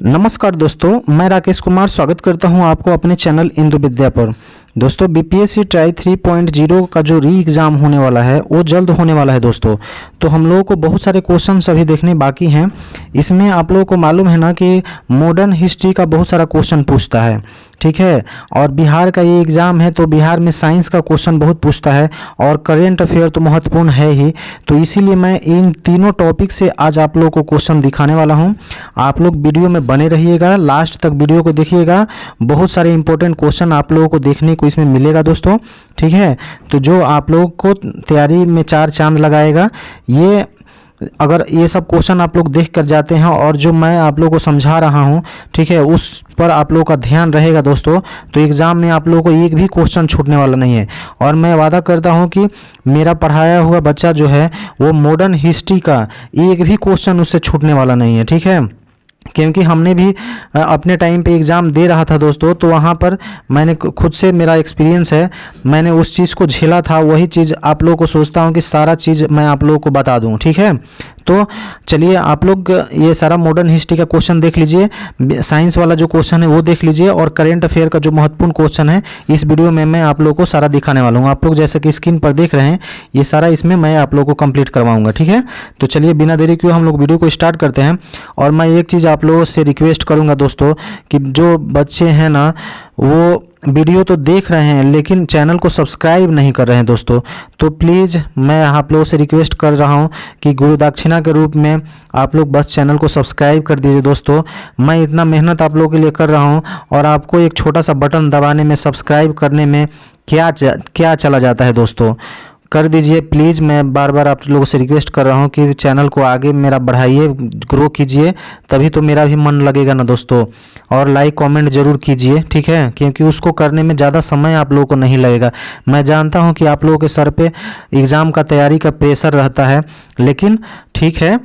नमस्कार दोस्तों, मैं राकेश कुमार स्वागत करता हूं आपको अपने चैनल इंदु विद्या पर। दोस्तों, बीपीएससी ट्राई 3.0 का जो री एग्ज़ाम होने वाला है वो जल्द होने वाला है दोस्तों। तो हम लोगों को बहुत सारे क्वेश्चन अभी देखने बाकी हैं। इसमें आप लोगों को मालूम है ना कि मॉडर्न हिस्ट्री का बहुत सारा क्वेश्चन पूछता है, ठीक है। और बिहार का ये एग्ज़ाम है तो बिहार में साइंस का क्वेश्चन बहुत पूछता है और करेंट अफेयर तो महत्वपूर्ण है ही। तो इसीलिए मैं इन तीनों टॉपिक से आज आप लोगों को क्वेश्चन दिखाने वाला हूँ। आप लोग वीडियो में बने रहिएगा, लास्ट तक वीडियो को देखिएगा। बहुत सारे इंपॉर्टेंट क्वेश्चन आप लोगों को देखने को इसमें मिलेगा दोस्तों, ठीक है। तो जो आप लोगों को तैयारी में चार चांद लगाएगा, ये अगर ये सब क्वेश्चन आप लोग देख कर जाते हैं और जो मैं आप लोगों को समझा रहा हूं, ठीक है, उस पर आप लोगों का ध्यान रहेगा दोस्तों, तो एग्ज़ाम में आप लोगों को एक भी क्वेश्चन छूटने वाला नहीं है। और मैं वादा करता हूं कि मेरा पढ़ाया हुआ बच्चा जो है वो मॉडर्न हिस्ट्री का एक भी क्वेश्चन उससे छूटने वाला नहीं है, ठीक है। क्योंकि हमने भी अपने टाइम पे एग्ज़ाम दे रहा था दोस्तों, तो वहाँ पर मैंने खुद से मेरा एक्सपीरियंस है, मैंने उस चीज़ को झेला था। वही चीज़ आप लोगों को सोचता हूँ कि सारा चीज़ मैं आप लोगों को बता दूँ, ठीक है। तो चलिए आप लोग ये सारा मॉडर्न हिस्ट्री का क्वेश्चन देख लीजिए, साइंस वाला जो क्वेश्चन है वो देख लीजिए, और करेंट अफेयर का जो महत्वपूर्ण क्वेश्चन है इस वीडियो में मैं आप लोगों को सारा दिखाने वाला हूँ। आप लोग जैसे कि स्क्रीन पर देख रहे हैं, ये सारा इसमें मैं आप लोगों को कंप्लीट करवाऊँगा, ठीक है। तो चलिए बिना देरी किए हम लोग वीडियो को स्टार्ट करते हैं। और मैं एक चीज़ आप लोगों से रिक्वेस्ट करूंगा दोस्तों कि जो बच्चे हैं ना वो वीडियो तो देख रहे हैं लेकिन चैनल को सब्सक्राइब नहीं कर रहे हैं दोस्तों, तो प्लीज़ मैं आप लोगों से रिक्वेस्ट कर रहा हूं कि गुरु दक्षिणा के रूप में आप लोग बस चैनल को सब्सक्राइब कर दीजिए दोस्तों। मैं इतना मेहनत आप लोगों के लिए कर रहा हूं और आपको एक छोटा सा बटन दबाने में, सब्सक्राइब करने में क्या चला जाता है दोस्तों, कर दीजिए प्लीज़। मैं बार बार आप लोगों से रिक्वेस्ट कर रहा हूँ कि चैनल को आगे मेरा बढ़ाइए, ग्रो कीजिए, तभी तो मेरा भी मन लगेगा ना दोस्तों। और लाइक कमेंट ज़रूर कीजिए, ठीक है, क्योंकि उसको करने में ज़्यादा समय आप लोगों को नहीं लगेगा। मैं जानता हूँ कि आप लोगों के सर पे एग्ज़ाम का तैयारी का प्रेशर रहता है, लेकिन ठीक है,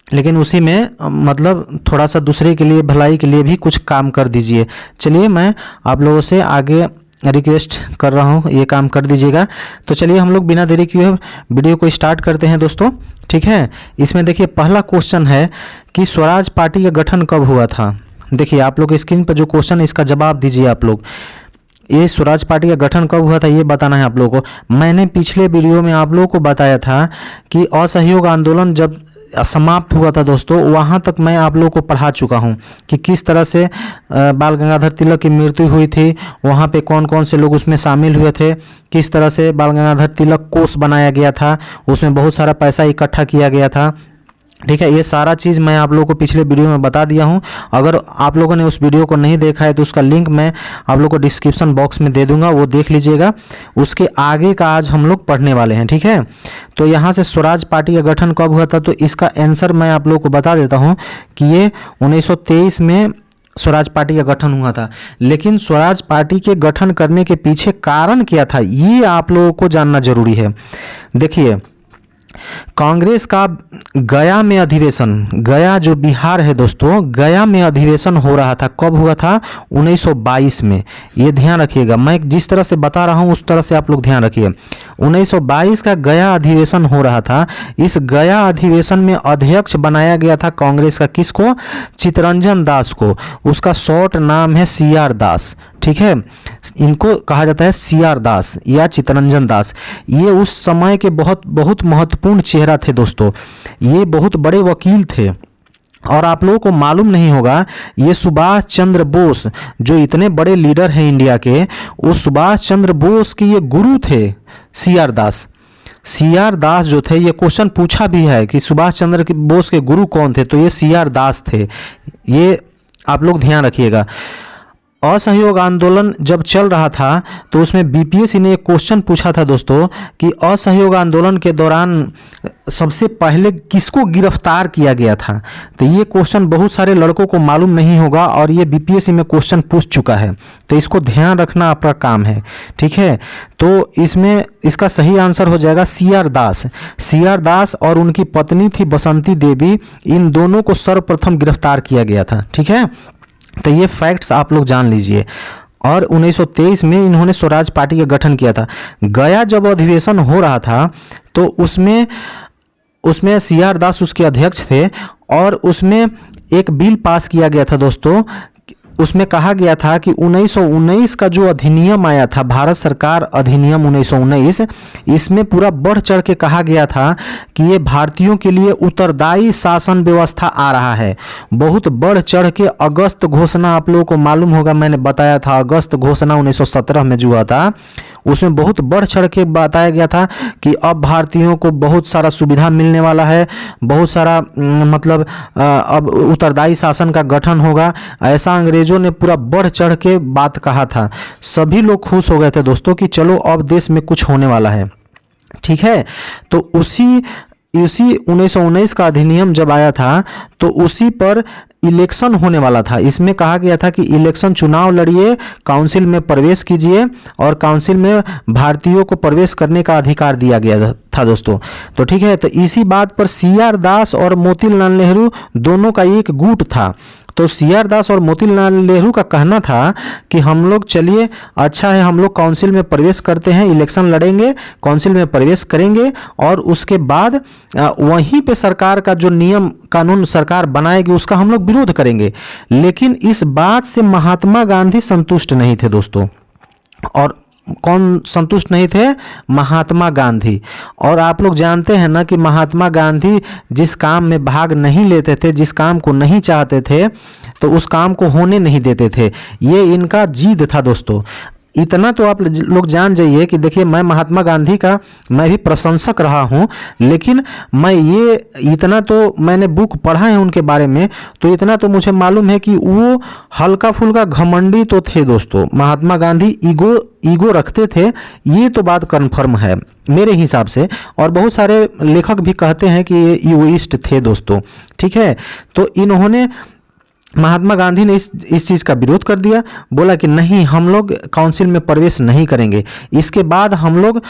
लेकिन उसी में मतलब थोड़ा सा दूसरे के लिए, भलाई के लिए भी कुछ काम कर दीजिए। चलिए मैं आप लोगों से आगे रिक्वेस्ट कर रहा हूँ, ये काम कर दीजिएगा। तो चलिए हम लोग बिना देरी किए वीडियो को स्टार्ट करते हैं दोस्तों, ठीक है। इसमें देखिए पहला क्वेश्चन है कि स्वराज पार्टी का गठन कब हुआ था। देखिए आप लोग स्क्रीन पर जो क्वेश्चन है इसका जवाब दीजिए आप लोग। ये स्वराज पार्टी का गठन कब हुआ था ये बताना है आप लोगों को। मैंने पिछले वीडियो में आप लोगों को बताया था कि असहयोग आंदोलन जब समाप्त हुआ था दोस्तों, वहाँ तक मैं आप लोगों को पढ़ा चुका हूँ कि किस तरह से बाल गंगाधर तिलक की मृत्यु हुई थी, वहाँ पे कौन कौन से लोग उसमें शामिल हुए थे, किस तरह से बाल गंगाधर तिलक कोष बनाया गया था, उसमें बहुत सारा पैसा इकट्ठा किया गया था, ठीक है। ये सारा चीज़ मैं आप लोगों को पिछले वीडियो में बता दिया हूँ। अगर आप लोगों ने उस वीडियो को नहीं देखा है तो उसका लिंक मैं आप लोगों को डिस्क्रिप्शन बॉक्स में दे दूंगा, वो देख लीजिएगा। उसके आगे का आज हम लोग पढ़ने वाले हैं, ठीक है। तो यहाँ से स्वराज पार्टी का गठन कब हुआ था, तो इसका आंसर मैं आप लोगों को बता देता हूँ कि ये 1923 में स्वराज पार्टी का गठन हुआ था। लेकिन स्वराज पार्टी के गठन करने के पीछे कारण क्या था ये आप लोगों को जानना जरूरी है। देखिए कांग्रेस का गया में अधिवेशन, गया जो बिहार है दोस्तों, गया में अधिवेशन हो रहा था। कब हुआ था? 1922 में। ये ध्यान रखिएगा, मैं जिस तरह से बता रहा हूँ उस तरह से आप लोग ध्यान रखिए। 1922 का गया अधिवेशन हो रहा था। इस गया अधिवेशन में अध्यक्ष बनाया गया था कांग्रेस का, किसको? चित्तरंजन दास को। उसका शॉर्ट नाम है CR दास, ठीक है। इनको कहा जाता है CR दास या चित्तरंजन दास। ये उस समय के बहुत बहुत महत्वपूर्ण चेहरा थे दोस्तों। ये बहुत बड़े वकील थे और आप लोगों को मालूम नहीं होगा, ये सुभाष चंद्र बोस जो इतने बड़े लीडर हैं इंडिया के, वो सुभाष चंद्र बोस के ये गुरु थे CR दास। CR दास जो थे, ये क्वेश्चन पूछा भी है कि सुभाष चंद्र बोस के गुरु कौन थे, तो ये CR दास थे। ये आप लोग ध्यान रखिएगा। असहयोग आंदोलन जब चल रहा था तो उसमें बीपीएससी ने एक क्वेश्चन पूछा था दोस्तों कि असहयोग आंदोलन के दौरान सबसे पहले किसको गिरफ्तार किया गया था। तो ये क्वेश्चन बहुत सारे लड़कों को मालूम नहीं होगा और ये बीपीएससी में क्वेश्चन पूछ चुका है, तो इसको ध्यान रखना आपका काम है, ठीक है। तो इसमें इसका सही आंसर हो जाएगा CR दास। CR दास और उनकी पत्नी थी बसंती देवी, इन दोनों को सर्वप्रथम गिरफ्तार किया गया था, ठीक है। तो ये फैक्ट्स आप लोग जान लीजिए। और 1923 में इन्होंने स्वराज पार्टी का गठन किया था। गया जब अधिवेशन हो रहा था तो उसमें उसमें सी आर दास उसके अध्यक्ष थे और उसमें एक बिल पास किया गया था दोस्तों। उसमें कहा गया था कि 1919 का जो अधिनियम आया था, भारत सरकार अधिनियम 1919, इसमें पूरा बढ़ चढ़ के कहा गया था कि ये भारतीयों के लिए उत्तरदायी शासन व्यवस्था आ रहा है। बहुत बढ़ चढ़ के अगस्त घोषणा, आप लोगों को मालूम होगा, मैंने बताया था अगस्त घोषणा 1917 में जो हुआ था, उसमें बहुत बढ़ चढ़ के बताया गया था कि अब भारतीयों को बहुत सारा सुविधा मिलने वाला है, बहुत सारा मतलब अब उत्तरदायी शासन का गठन होगा। ऐसा अंग्रेजों ने पूरा बढ़ चढ़ के बात कहा था। सभी लोग खुश हो गए थे दोस्तों कि चलो अब देश में कुछ होने वाला है। ठीक है, तो उसी 1919 का अधिनियम जब आया था तो उसी पर इलेक्शन होने वाला था। इसमें कहा गया था कि इलेक्शन, चुनाव लड़िए, काउंसिल में प्रवेश कीजिए और काउंसिल में भारतीयों को प्रवेश करने का अधिकार दिया गया था दोस्तों। तो ठीक है, तो इसी बात पर सी आर दास और मोतीलाल नेहरू दोनों का एक गुट था। तो सी आर दास और मोतीलाल नेहरू का कहना था कि हम लोग, चलिए अच्छा है, हम लोग काउंसिल में प्रवेश करते हैं, इलेक्शन लड़ेंगे, काउंसिल में प्रवेश करेंगे और उसके बाद वहीं पे सरकार का जो नियम कानून सरकार बनाएगी उसका हम लोग विरोध करेंगे। लेकिन इस बात से महात्मा गांधी संतुष्ट नहीं थे दोस्तों। और कौन संतुष्ट नहीं थे? महात्मा गांधी। और आप लोग जानते हैं ना कि महात्मा गांधी जिस काम में भाग नहीं लेते थे, जिस काम को नहीं चाहते थे, तो उस काम को होने नहीं देते थे। ये इनका जिद था दोस्तों। इतना तो आप लोग जान जाइए कि देखिए, मैं महात्मा गांधी का मैं भी प्रशंसक रहा हूँ, लेकिन मैं ये इतना तो मैंने बुक पढ़ा है उनके बारे में, तो इतना तो मुझे मालूम है कि वो हल्का फुल्का घमंडी तो थे दोस्तों। महात्मा गांधी ईगो रखते थे, ये तो बात कन्फर्म है मेरे हिसाब से। और बहुत सारे लेखक भी कहते हैं कि ये ईगोइस्ट थे दोस्तों। ठीक है, तो इन्होंने, महात्मा गांधी ने इस चीज़ का विरोध कर दिया, बोला कि नहीं, हम लोग काउंसिल में प्रवेश नहीं करेंगे, इसके बाद हम लोग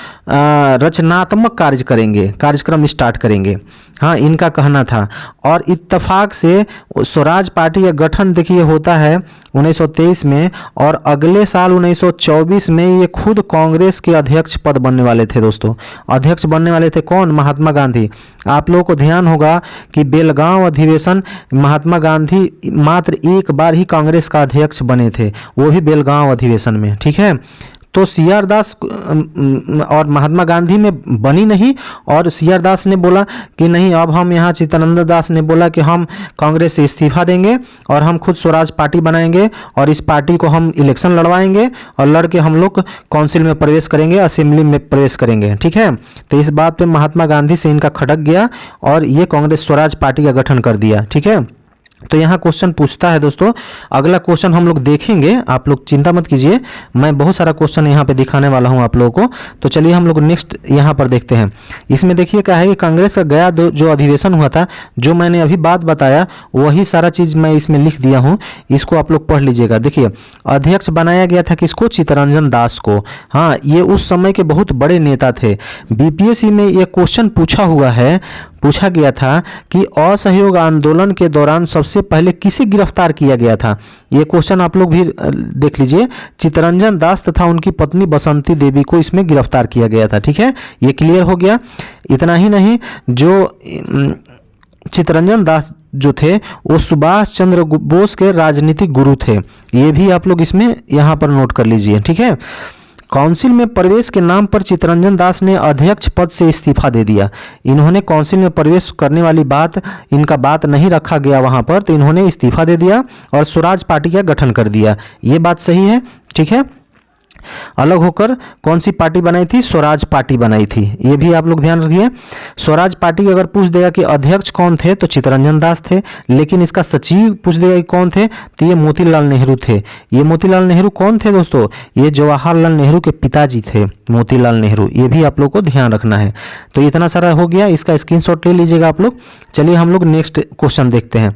रचनात्मक कार्य करेंगे, कार्यक्रम स्टार्ट करेंगे। हाँ, इनका कहना था। और इत्तेफाक से स्वराज पार्टी का गठन देखिए होता है 1923 में, और अगले साल 1924 में ये खुद कांग्रेस के अध्यक्ष पद बनने वाले थे दोस्तों। अध्यक्ष बनने वाले थे कौन? महात्मा गांधी। आप लोगों को ध्यान होगा कि बेलगांव अधिवेशन, महात्मा गांधी मात्र एक बार ही कांग्रेस का अध्यक्ष बने थे, वो भी बेलगांव अधिवेशन में। ठीक है, तो सी आर दास और महात्मा गांधी में बनी नहीं, और सी आर दास ने बोला कि नहीं, अब हम यहाँ, चित्तरंजन दास ने बोला कि हम कांग्रेस से इस्तीफा देंगे और हम खुद स्वराज पार्टी बनाएंगे और इस पार्टी को हम इलेक्शन लड़वाएंगे और लड़के हम लोग काउंसिल में प्रवेश करेंगे, असेंबली में प्रवेश करेंगे। ठीक है, तो इस बात पे महात्मा गांधी से इनका खटक गया और ये कांग्रेस स्वराज पार्टी का गठन कर दिया। ठीक है, तो यहाँ क्वेश्चन पूछता है दोस्तों, अगला क्वेश्चन हम लोग देखेंगे, आप लोग चिंता मत कीजिए, मैं बहुत सारा क्वेश्चन यहाँ पे दिखाने वाला हूँ आप लोगों को। तो चलिए हम लोग नेक्स्ट यहाँ पर देखते हैं। इसमें देखिए क्या है कि कांग्रेस का गया जो अधिवेशन हुआ था, जो मैंने अभी बात बताया वही सारा चीज़ मैं इसमें लिख दिया हूँ, इसको आप लोग पढ़ लीजिएगा। देखिए, अध्यक्ष बनाया गया था किसको? चित्तरंजन दास को। हाँ, ये उस समय के बहुत बड़े नेता थे। बीपीएससी में ये क्वेश्चन पूछा गया था कि असहयोग आंदोलन के दौरान सबसे पहले किसे गिरफ्तार किया गया था। ये क्वेश्चन आप लोग भी देख लीजिए। चित्तरंजन दास तथा उनकी पत्नी बसंती देवी को इसमें गिरफ्तार किया गया था। ठीक है, ये क्लियर हो गया। इतना ही नहीं, जो चित्तरंजन दास जो थे वो सुभाष चंद्र बोस के राजनीतिक गुरु थे, ये भी आप लोग इसमें यहाँ पर नोट कर लीजिए। ठीक है, काउंसिल में प्रवेश के नाम पर चित्तरंजन दास ने अध्यक्ष पद से इस्तीफा दे दिया। इन्होंने काउंसिल में प्रवेश करने वाली इनका बात नहीं रखा गया वहां पर, तो इन्होंने इस्तीफा दे दिया और स्वराज पार्टी का गठन कर दिया। ये बात सही है। ठीक है, अलग होकर कौन सी पार्टी बनाई थी? स्वराज पार्टी बनाई थी। ये भी आप लोग ध्यान रखिए। स्वराज पार्टी अगर पूछ देगा कि अध्यक्ष कौन थे तो चित्तरंजन दास थे, लेकिन इसका सचिव पूछ देगा कि कौन थे तो ये मोतीलाल नेहरू थे। ये मोतीलाल नेहरू कौन थे दोस्तों? ये जवाहरलाल नेहरू के पिताजी थे, मोतीलाल नेहरू। ये भी आप लोग को ध्यान रखना है। तो इतना सारा हो गया, इसका स्क्रीनशॉट ले लीजिएगा आप लोग। चलिए हम लोग नेक्स्ट क्वेश्चन देखते हैं।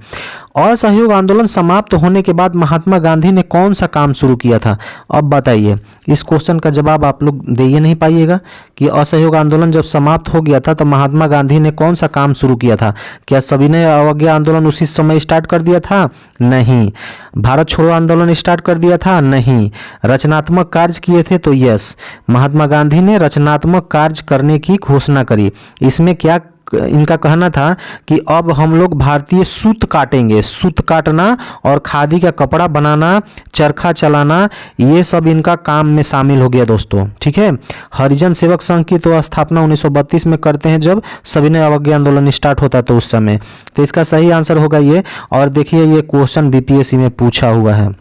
असहयोग आंदोलन समाप्त होने के बाद महात्मा गांधी ने कौन सा काम शुरू किया था? अब बताइए, इस क्वेश्चन का जवाब आप लोग दे ही नहीं पाइएगा कि असहयोग आंदोलन जब समाप्त हो गया था तो महात्मा गांधी ने कौन सा काम शुरू किया था। क्या सविनय अवज्ञा आंदोलन उसी समय स्टार्ट कर दिया था? नहीं। भारत छोड़ो आंदोलन स्टार्ट कर दिया था? नहीं। रचनात्मक कार्य किए थे? तो यस, महात्मा गांधी ने रचनात्मक कार्य करने की घोषणा करी। इसमें क्या इनका कहना था कि अब हम लोग भारतीय सूत काटेंगे, सूत काटना और खादी का कपड़ा बनाना, चरखा चलाना, ये सब इनका काम में शामिल हो गया दोस्तों। ठीक है, हरिजन सेवक संघ की तो स्थापना 1932 में करते हैं, जब सविनय अवज्ञा आंदोलन स्टार्ट होता है तो उस समय। तो इसका सही आंसर होगा ये। और देखिए ये क्वेश्चन बीपीएससी में पूछा हुआ है।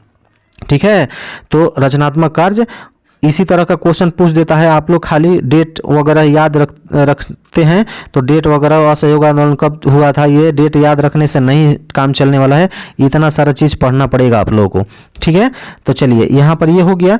ठीक है, तो रचनात्मक कार्य इसी तरह का क्वेश्चन पूछ देता है। आप लोग खाली डेट वगैरह याद रखते हैं, तो डेट वगैरह असहयोग आंदोलन कब हुआ था, ये डेट याद रखने से नहीं काम चलने वाला है, इतना सारा चीज़ पढ़ना पड़ेगा आप लोगों को। ठीक है, तो चलिए यहाँ पर ये हो गया।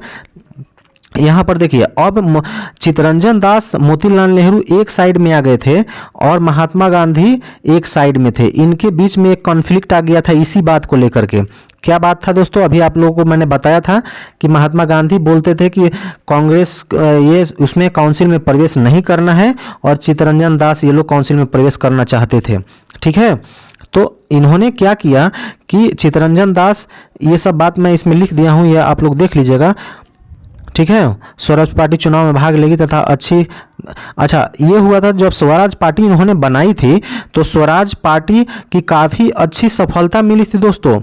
यहाँ पर देखिए अब चित्तरंजन दास मोतीलाल नेहरू एक साइड में आ गए थे और महात्मा गांधी एक साइड में थे। इनके बीच में एक कॉन्फ्लिक्ट आ गया था इसी बात को लेकर के। क्या बात था दोस्तों, अभी आप लोगों को मैंने बताया था कि महात्मा गांधी बोलते थे कि कांग्रेस ये उसमें काउंसिल में प्रवेश नहीं करना है, और चित्तरंजन दास ये लोग काउंसिल में प्रवेश करना चाहते थे। ठीक है, तो इन्होंने क्या किया कि चित्तरंजन दास, ये सब बात मैं इसमें लिख दिया हूँ, यह आप लोग देख लीजिएगा। ठीक है, स्वराज पार्टी चुनाव में भाग लेगी तथा अच्छा ये हुआ था जब स्वराज पार्टी इन्होंने बनाई थी, तो स्वराज पार्टी की काफ़ी अच्छी सफलता मिली थी दोस्तों।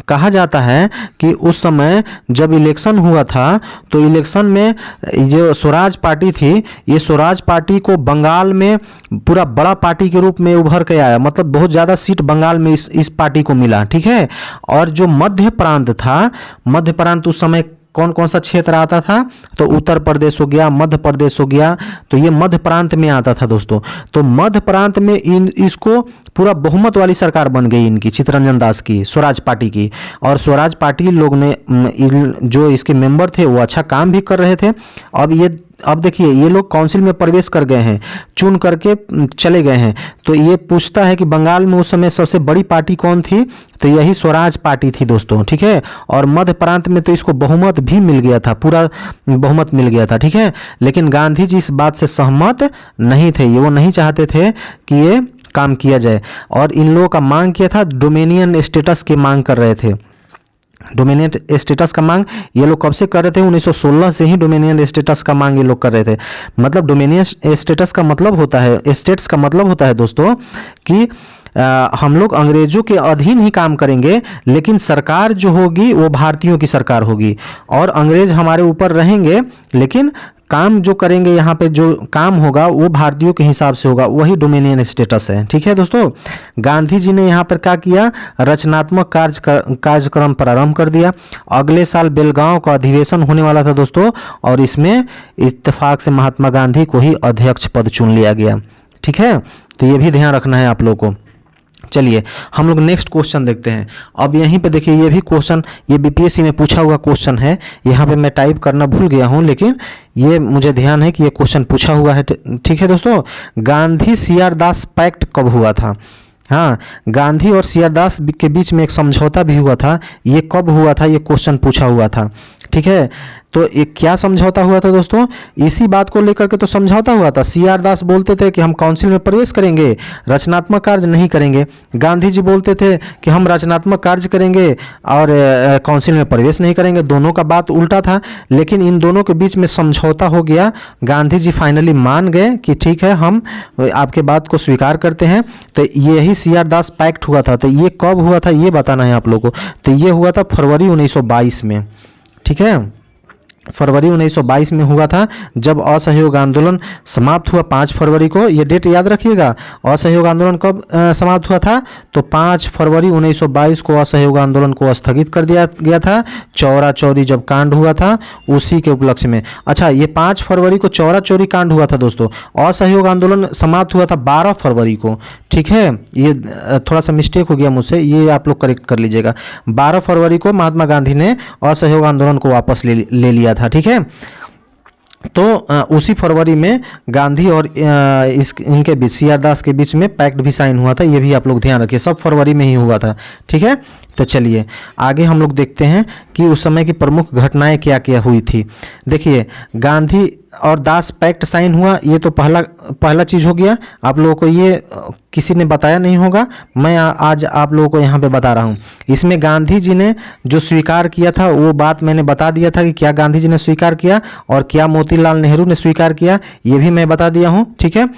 कहा जाता है कि उस समय जब इलेक्शन हुआ था, तो इलेक्शन में जो स्वराज पार्टी थी, ये स्वराज पार्टी को बंगाल में पूरा बड़ा पार्टी के रूप में उभर के आया, मतलब बहुत ज़्यादा सीट बंगाल में इस पार्टी को मिला। ठीक है, और जो मध्य प्रांत था, मध्य प्रांत उस समय कौन कौन सा क्षेत्र आता था, तो उत्तर प्रदेश हो गया, मध्य प्रदेश हो गया, तो ये मध्य प्रांत में आता था दोस्तों। तो मध्य प्रांत में इसको पूरा बहुमत वाली सरकार बन गई इनकी, चित्तरंजन दास की, स्वराज पार्टी की। और स्वराज पार्टी लोग ने जो इसके मेंबर थे वो अच्छा काम भी कर रहे थे। अब देखिए ये लोग काउंसिल में प्रवेश कर गए हैं, चुन करके चले गए हैं। तो ये पूछता है कि बंगाल में उस समय सबसे बड़ी पार्टी कौन थी, तो यही स्वराज पार्टी थी दोस्तों। ठीक है, और मध्य प्रांत में तो इसको बहुमत भी मिल गया था, पूरा बहुमत मिल गया था। ठीक है, लेकिन गांधी जी इस बात से सहमत नहीं थे, वो नहीं चाहते थे कि ये काम किया जाए। और इन लोगों का मांग किया था, डोमिनियन स्टेटस की मांग कर रहे थे। डोमिनियन स्टेटस का मांग ये लोग कब से कर रहे थे, 1916 से ही डोमिनियन स्टेटस का मांग ये लोग कर रहे थे। मतलब डोमिनियन स्टेटस का मतलब होता है, स्टेट्स का मतलब होता है दोस्तों कि हम लोग अंग्रेजों के अधीन ही काम करेंगे, लेकिन सरकार जो होगी वो भारतीयों की सरकार होगी, और अंग्रेज हमारे ऊपर रहेंगे, लेकिन काम जो करेंगे यहाँ पे जो काम होगा वो भारतीयों के हिसाब से होगा, वही डोमिनियन स्टेटस है। ठीक है दोस्तों, गांधी जी ने यहाँ पर क्या किया, रचनात्मक कार्यक्रम प्रारंभ कर दिया। अगले साल बेलगांव का अधिवेशन होने वाला था दोस्तों, और इसमें इत्तेफाक से महात्मा गांधी को ही अध्यक्ष पद चुन लिया गया। ठीक है, तो ये भी ध्यान रखना है आप लोगों को। चलिए हम लोग नेक्स्ट क्वेश्चन देखते हैं। अब यहीं पे देखिए ये भी क्वेश्चन, ये बीपीएससी में पूछा हुआ क्वेश्चन है। यहाँ पे मैं टाइप करना भूल गया हूँ, लेकिन ये मुझे ध्यान है कि ये क्वेश्चन पूछा हुआ है। ठीक है दोस्तों, गांधी सीआर दास पैक्ट कब हुआ था? हाँ, गांधी और सीआर दास के बीच में एक समझौता भी हुआ था, ये कब हुआ था, ये क्वेश्चन पूछा हुआ था। ठीक है, तो एक क्या समझौता हुआ था दोस्तों, इसी बात को लेकर के तो समझौता हुआ था। सीआर दास बोलते थे कि हम काउंसिल में प्रवेश करेंगे, रचनात्मक कार्य नहीं करेंगे। गांधी जी बोलते थे कि हम रचनात्मक कार्य करेंगे और काउंसिल में प्रवेश नहीं करेंगे। दोनों का बात उल्टा था, लेकिन इन दोनों के बीच में समझौता हो गया। गांधी जी फाइनली मान गए कि ठीक है, हम आपके बात को स्वीकार करते हैं। तो यही सीआर दास पैक्ट हुआ था। तो ये कब हुआ था ये बताना है आप लोगों को। तो ये हुआ था फरवरी 1922 में। ठीक है, फरवरी 1922 में हुआ था, जब असहयोग आंदोलन समाप्त हुआ 5 फरवरी को। ये डेट याद रखिएगा, असहयोग आंदोलन कब समाप्त हुआ था, तो 5 फरवरी 1922 को असहयोग आंदोलन को स्थगित कर दिया गया था। चौरा चौरी जब कांड हुआ था उसी के उपलक्ष्य में। अच्छा, ये 5 फरवरी को चौरा चौरी कांड हुआ था दोस्तों। असहयोग आंदोलन समाप्त हुआ था 12 फरवरी को। ठीक है, ये थोड़ा सा मिस्टेक हो गया मुझसे, ये आप लोग करेक्ट कर लीजिएगा। 12 फरवरी को महात्मा गांधी ने असहयोग आंदोलन को वापस ले लिया था। ठीक है, तो उसी फरवरी में गांधी और इनके बीच, सीआर दास के बीच में पैक्ट भी साइन हुआ था। ये भी आप लोग ध्यान रखिए, सब फरवरी में ही हुआ था। ठीक है, तो चलिए आगे हम लोग देखते हैं कि उस समय की प्रमुख घटनाएं क्या क्या हुई थी। देखिए, गांधी और दास पैक्ट साइन हुआ, ये तो पहला चीज़ हो गया। आप लोगों को ये किसी ने बताया नहीं होगा, मैं आज आप लोगों को यहाँ पे बता रहा हूँ। इसमें गांधी जी ने जो स्वीकार किया था वो बात मैंने बता दिया था कि क्या गांधी जी ने स्वीकार किया और क्या मोतीलाल नेहरू ने स्वीकार किया, ये भी मैं बता दिया हूँ। ठीक है,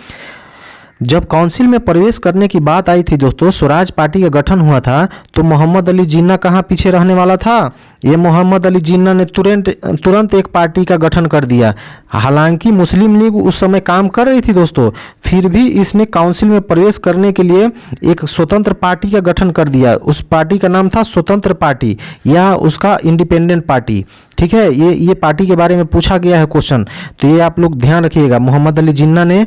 जब काउंसिल में प्रवेश करने की बात आई थी दोस्तों, स्वराज पार्टी का गठन हुआ था, तो मोहम्मद अली जिन्ना कहाँ पीछे रहने वाला था। ये मोहम्मद अली जिन्ना ने तुरंत एक पार्टी का गठन कर दिया। हालांकि मुस्लिम लीग उस समय काम कर रही थी दोस्तों, फिर भी इसने काउंसिल में प्रवेश करने के लिए एक स्वतंत्र पार्टी का गठन कर दिया। उस पार्टी का नाम था स्वतंत्र पार्टी या उसका इंडिपेंडेंट पार्टी। ठीक है, ये पार्टी के बारे में पूछा गया है क्वेश्चन, तो ये आप लोग ध्यान रखिएगा। मोहम्मद अली जिन्ना ने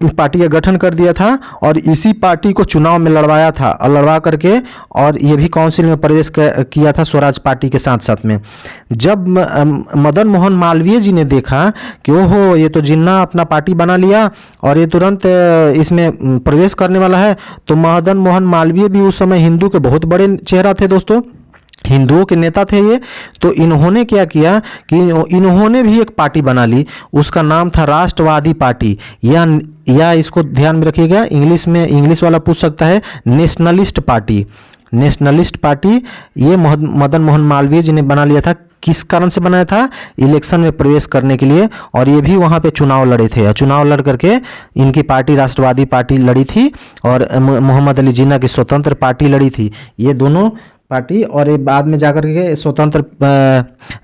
पार्टी का गठन कर दिया था और इसी पार्टी को चुनाव में लड़वाया था, लड़वा करके और ये भी काउंसिल में प्रवेश किया था स्वराज पार्टी के साथ साथ में। जब मदन मोहन मालवीय जी ने देखा कि ओहो ये तो जिन्ना अपना पार्टी बना लिया और ये तुरंत इसमें प्रवेश करने वाला है, तो मदन मोहन मालवीय भी उस समय हिंदू के बहुत बड़े चेहरा थे दोस्तों, हिंदुओं के नेता थे ये। तो इन्होंने क्या किया कि इन्होंने भी एक पार्टी बना ली, उसका नाम था राष्ट्रवादी पार्टी या इसको ध्यान में रखिएगा, इंग्लिश वाला पूछ सकता है, नेशनलिस्ट पार्टी। नेशनलिस्ट पार्टी ये मदन मोहन मालवीय जी ने बना लिया था। किस कारण से बनाया था? इलेक्शन में प्रवेश करने के लिए, और ये भी वहाँ पे चुनाव लड़े थे। चुनाव लड़ करके इनकी पार्टी राष्ट्रवादी पार्टी लड़ी थी और मोहम्मद अली जिन्ना की स्वतंत्र पार्टी लड़ी थी। ये दोनों पार्टी, और ये बाद में जाकर के स्वतंत्र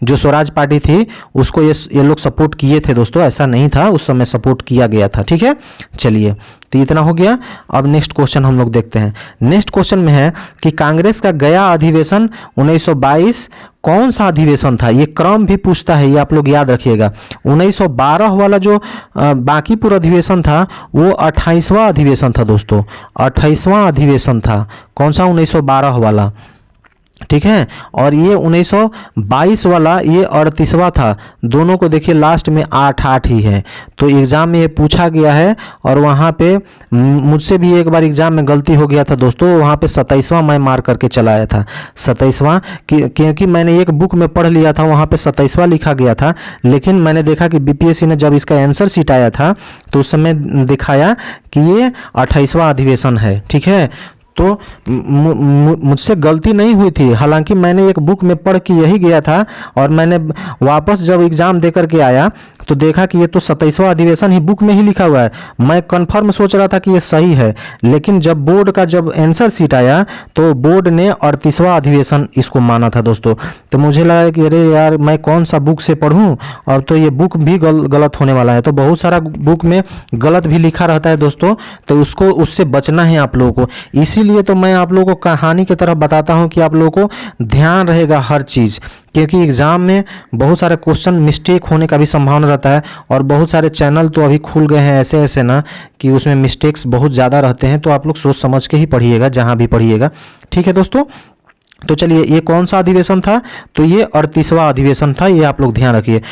जो स्वराज पार्टी थी उसको ये लोग सपोर्ट किए थे दोस्तों, ऐसा नहीं था, उस समय सपोर्ट किया गया था। ठीक है, चलिए तो इतना हो गया। अब नेक्स्ट क्वेश्चन हम लोग देखते हैं। नेक्स्ट क्वेश्चन में है कि कांग्रेस का गया अधिवेशन 1922 कौन सा अधिवेशन था? ये क्रम भी पूछता है, ये आप लोग याद रखिएगा। 1912 वाला जो बांकीपुर अधिवेशन था वो 28वां अधिवेशन था दोस्तों, 28वां अधिवेशन था। कौन सा? 1912 वाला। ठीक है, और ये 1922 वाला ये 38वां था। दोनों को देखिए लास्ट में 8-8 ही है, तो एग्ज़ाम में ये पूछा गया है। और वहाँ पे मुझसे भी एक बार एग्ज़ाम में गलती हो गया था दोस्तों, वहाँ पे 27वां मैं मार करके चला आया था, 27वां, क्योंकि मैंने एक बुक में पढ़ लिया था, वहाँ पे 27वां लिखा गया था। लेकिन मैंने देखा कि बीपीएससी ने जब इसका आंसर शीट आया था तो उस समय दिखाया कि ये 28वां अधिवेशन है। ठीक है, तो मुझसे गलती नहीं हुई थी, हालांकि मैंने एक बुक में पढ़ के यही गया था, और मैंने वापस जब एग्ज़ाम दे करके आया तो देखा कि ये तो 27वां अधिवेशन ही बुक में ही लिखा हुआ है। मैं कन्फर्म सोच रहा था कि ये सही है, लेकिन जब बोर्ड का जब आंसर शीट आया तो बोर्ड ने 38वां अधिवेशन इसको माना था दोस्तों। तो मुझे लगा कि अरे यार मैं कौन सा बुक से पढ़ूं, और तो ये बुक भी गलत होने वाला है। तो बहुत सारा बुक में गलत भी लिखा रहता है दोस्तों, तो उससे बचना है आप लोगों को। इसीलिए तो मैं आप लोगों को कहानी की तरह बताता हूँ कि आप लोगों को ध्यान रहेगा हर चीज़, क्योंकि एग्ज़ाम में बहुत सारे क्वेश्चन मिस्टेक होने का भी संभावना रहता है। और बहुत सारे चैनल तो अभी खुल गए हैं ऐसे ऐसे ना कि उसमें मिस्टेक्स बहुत ज़्यादा रहते हैं, तो आप लोग सोच समझ के ही पढ़िएगा जहाँ भी पढ़िएगा। ठीक है दोस्तों, तो चलिए ये कौन सा अधिवेशन था? तो ये 38वां अधिवेशन था, ये आप लोग ध्यान रखिए।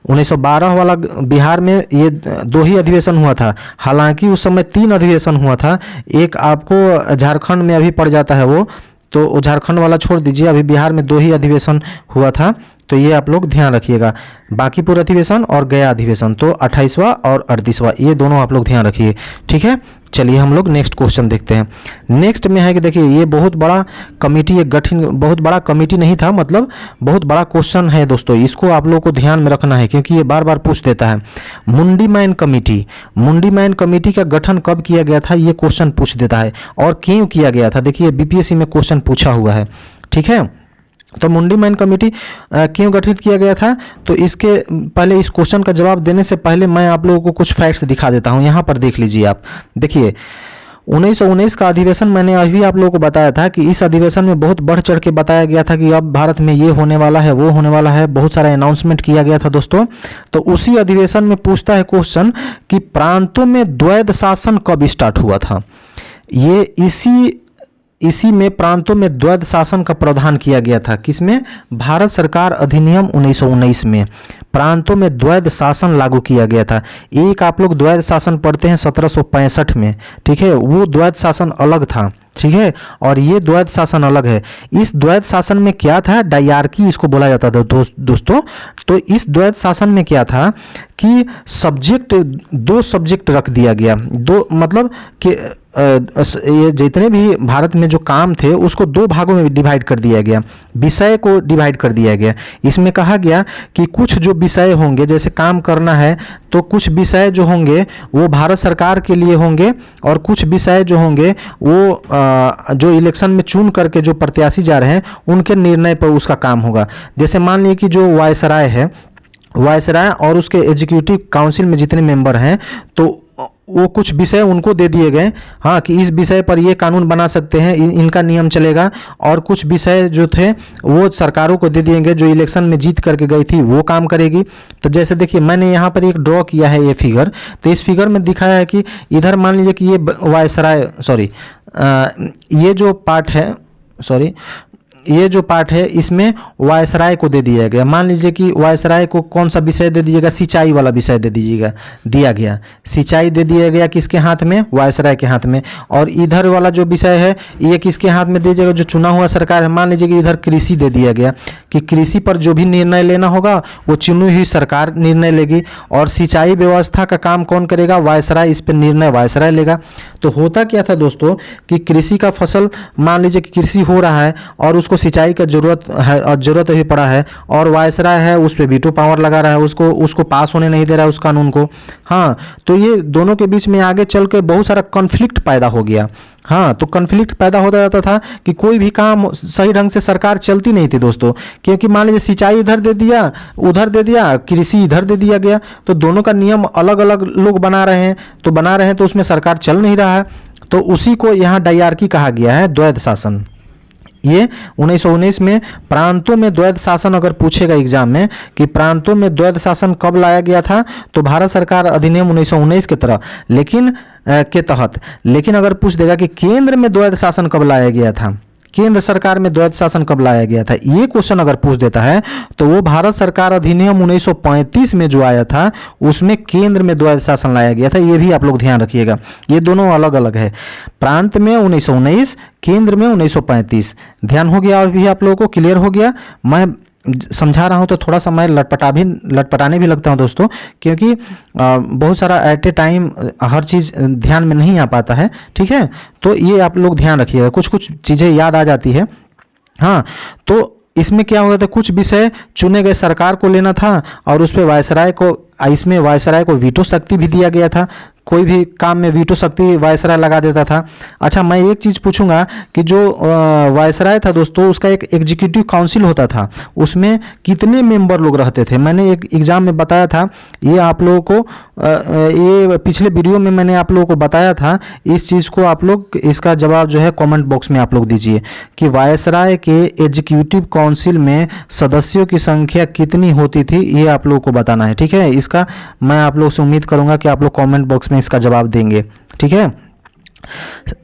1912 वाला बिहार में ये 2 ही अधिवेशन हुआ था, हालांकि उस समय 3 अधिवेशन हुआ था। एक आपको झारखंड में अभी पड़ जाता है वो, तो झारखंड वाला छोड़ दीजिए, अभी बिहार में 2 ही अधिवेशन हुआ था। तो ये आप लोग ध्यान रखिएगा, बांकीपुर अधिवेशन और गया अधिवेशन, तो 28वां और 38वां, ये दोनों आप लोग ध्यान रखिए। ठीक है, चलिए हम लोग नेक्स्ट क्वेश्चन देखते हैं। नेक्स्ट में है कि देखिए ये बहुत बड़ा कमेटी, एक गठन, बहुत बड़ा कमेटी नहीं था, मतलब बहुत बड़ा क्वेश्चन है दोस्तों, इसको आप लोगों को ध्यान में रखना है क्योंकि ये बार बार पूछ देता है। मुंडी मैन कमेटी, मुंडी मैन कमेटी का गठन कब किया गया था, ये क्वेश्चन पूछ देता है, और क्यों किया गया था। देखिए बीपीएससी में क्वेश्चन पूछा हुआ है। ठीक है, तो मुंडी मैन कमेटी क्यों गठित किया गया था, तो इसके पहले इस क्वेश्चन का जवाब देने से पहले मैं आप लोगों को कुछ फैक्ट्स दिखा देता हूं। यहाँ पर देख लीजिए आप, देखिए 1919 का अधिवेशन मैंने अभी आप लोगों को बताया था कि इस अधिवेशन में बहुत बढ़ चढ़ के बताया गया था कि अब भारत में ये होने वाला है, वो होने वाला है, बहुत सारा अनाउंसमेंट किया गया था दोस्तों। तो उसी अधिवेशन में पूछता है क्वेश्चन कि प्रांतों में द्वैध शासन कब स्टार्ट हुआ था। ये इसी में प्रांतों में द्वैध शासन का प्रावधान किया गया था। किसमें? भारत सरकार अधिनियम 1919 में प्रांतों में द्वैध शासन लागू किया गया था। एक आप लोग द्वैध शासन पढ़ते हैं 1765 में, ठीक है, वो द्वैध शासन अलग था। ठीक है, और ये द्वैध शासन अलग है। इस द्वैध शासन में क्या था? डायरकी इसको बोला जाता था दोस्तों। तो इस द्वैध शासन में क्या था कि 2 सब्जेक्ट रख दिया गया, 2 मतलब कि ये जितने भी भारत में जो काम थे उसको दो भागों में डिवाइड कर दिया गया, विषय को डिवाइड कर दिया गया। इसमें कहा गया कि कुछ जो विषय होंगे, जैसे काम करना है तो कुछ विषय जो होंगे वो भारत सरकार के लिए होंगे, और कुछ विषय जो होंगे वो जो इलेक्शन में चुन करके जो प्रत्याशी जा रहे हैं उनके निर्णय पर उसका काम होगा। जैसे मान लीजिए कि जो वायसराय है, वायसराय और उसके एग्जीक्यूटिव काउंसिल में जितने मेंबर हैं, तो वो कुछ विषय उनको दे दिए गए, हाँ, कि इस विषय पर ये कानून बना सकते हैं, इनका नियम चलेगा। और कुछ विषय जो थे वो सरकारों को दे दिए गए जो इलेक्शन में जीत करके गई थी, वो काम करेगी। तो जैसे देखिए मैंने यहाँ पर एक ड्रॉ किया है ये फिगर, तो इस फिगर में दिखाया है कि इधर मान लीजिए कि ये वायसराय, सॉरी ये जो पार्ट है, सॉरी ये जो पार्ट है इसमें वायसराय को दे दिया गया। मान लीजिए कि वायसराय को कौन सा विषय दे दीजिएगा, सिंचाई वाला विषय दे दीजिएगा, दिया गया सिंचाई दे दिया गया किसके हाथ में, वायसराय के हाथ में। और इधर वाला जो विषय है ये किसके हाथ में दीजिएगा, जो चुना हुआ सरकार है। मान लीजिए कि इधर कृषि दे दिया गया कि कृषि पर जो भी निर्णय लेना होगा वो चुनी हुई सरकार निर्णय लेगी, और सिंचाई व्यवस्था का काम कौन करेगा, वायसराय, इस पर निर्णय वायसराय लेगा। तो होता क्या था दोस्तों कि कृषि का फसल, मान लीजिए कि कृषि हो रहा है और उसको सिंचाई का जरूरत है और जरूरत भी पड़ा है, और वायसराय है उस पर वीटो पावर लगा रहा है, उसको पास होने नहीं दे रहा है उस कानून को। हाँ, तो ये दोनों के बीच में आगे चल के बहुत सारा कॉन्फ्लिक्ट पैदा हो गया। हाँ, तो कॉन्फ्लिक्ट पैदा होता जाता था कि कोई भी काम सही ढंग से सरकार चलती नहीं थी दोस्तों, क्योंकि मान लीजिए सिंचाई इधर दे दिया, उधर दे दिया, कृषि इधर दे दिया गया, तो दोनों का नियम अलग अलग लोग बना रहे हैं, तो उसमें सरकार चल नहीं रहा है। तो उसी को यहाँ डायरकी कहा गया है, द्वैध शासन। ये 1919 में प्रांतों में द्वैध शासन अगर पूछेगा एग्जाम में कि प्रांतों में द्वैध शासन कब लाया गया था, तो भारत सरकार अधिनियम 1919 के तरह के तहत। लेकिन अगर पूछ देगा कि केंद्र में द्वैध शासन कब लाया गया था, केंद्र सरकार में द्वैध शासन कब लाया गया था, ये क्वेश्चन अगर पूछ देता है तो वो भारत सरकार अधिनियम 1935 में जो आया था उसमें केंद्र में द्वैध शासन लाया गया था। ये भी आप लोग ध्यान रखिएगा, ये दोनों अलग अलग है। प्रांत में 1919, केंद्र में 1935। ध्यान हो गया, और भी आप लोगों को क्लियर हो गया। मैं समझा रहा हूँ तो थोड़ा सा मैं लटपटाने भी लगता हूँ दोस्तों, क्योंकि बहुत सारा एट ए टाइम हर चीज़ ध्यान में नहीं आ पाता है। ठीक है, तो ये आप लोग ध्यान रखिएगा, कुछ कुछ चीज़ें याद आ जाती है। हाँ, तो इसमें क्या हुआ था, कुछ विषय चुने गए सरकार को लेना था, और उस पर वायसराय को, इसमें वायसराय को वीटो शक्ति भी दिया गया था। कोई भी काम में वीटो शक्ति वायसराय लगा देता था। अच्छा, मैं एक चीज़ पूछूंगा कि जो वायसराय था दोस्तों, उसका एक एग्जीक्यूटिव काउंसिल होता था, उसमें कितने मेंबर लोग रहते थे। मैंने एक एग्ज़ाम में बताया था, ये आप लोगों को ये पिछले वीडियो में मैंने आप लोगों को बताया था। इस चीज़ को आप लोग, इसका जवाब जो है कमेंट बॉक्स में आप लोग दीजिए कि वायसराय के एग्जीक्यूटिव काउंसिल में सदस्यों की संख्या कितनी होती थी, ये आप लोगों को बताना है। ठीक है, इसका मैं आप लोग से उम्मीद करूँगा कि आप लोग कॉमेंट बॉक्स में इसका जवाब देंगे। ठीक है,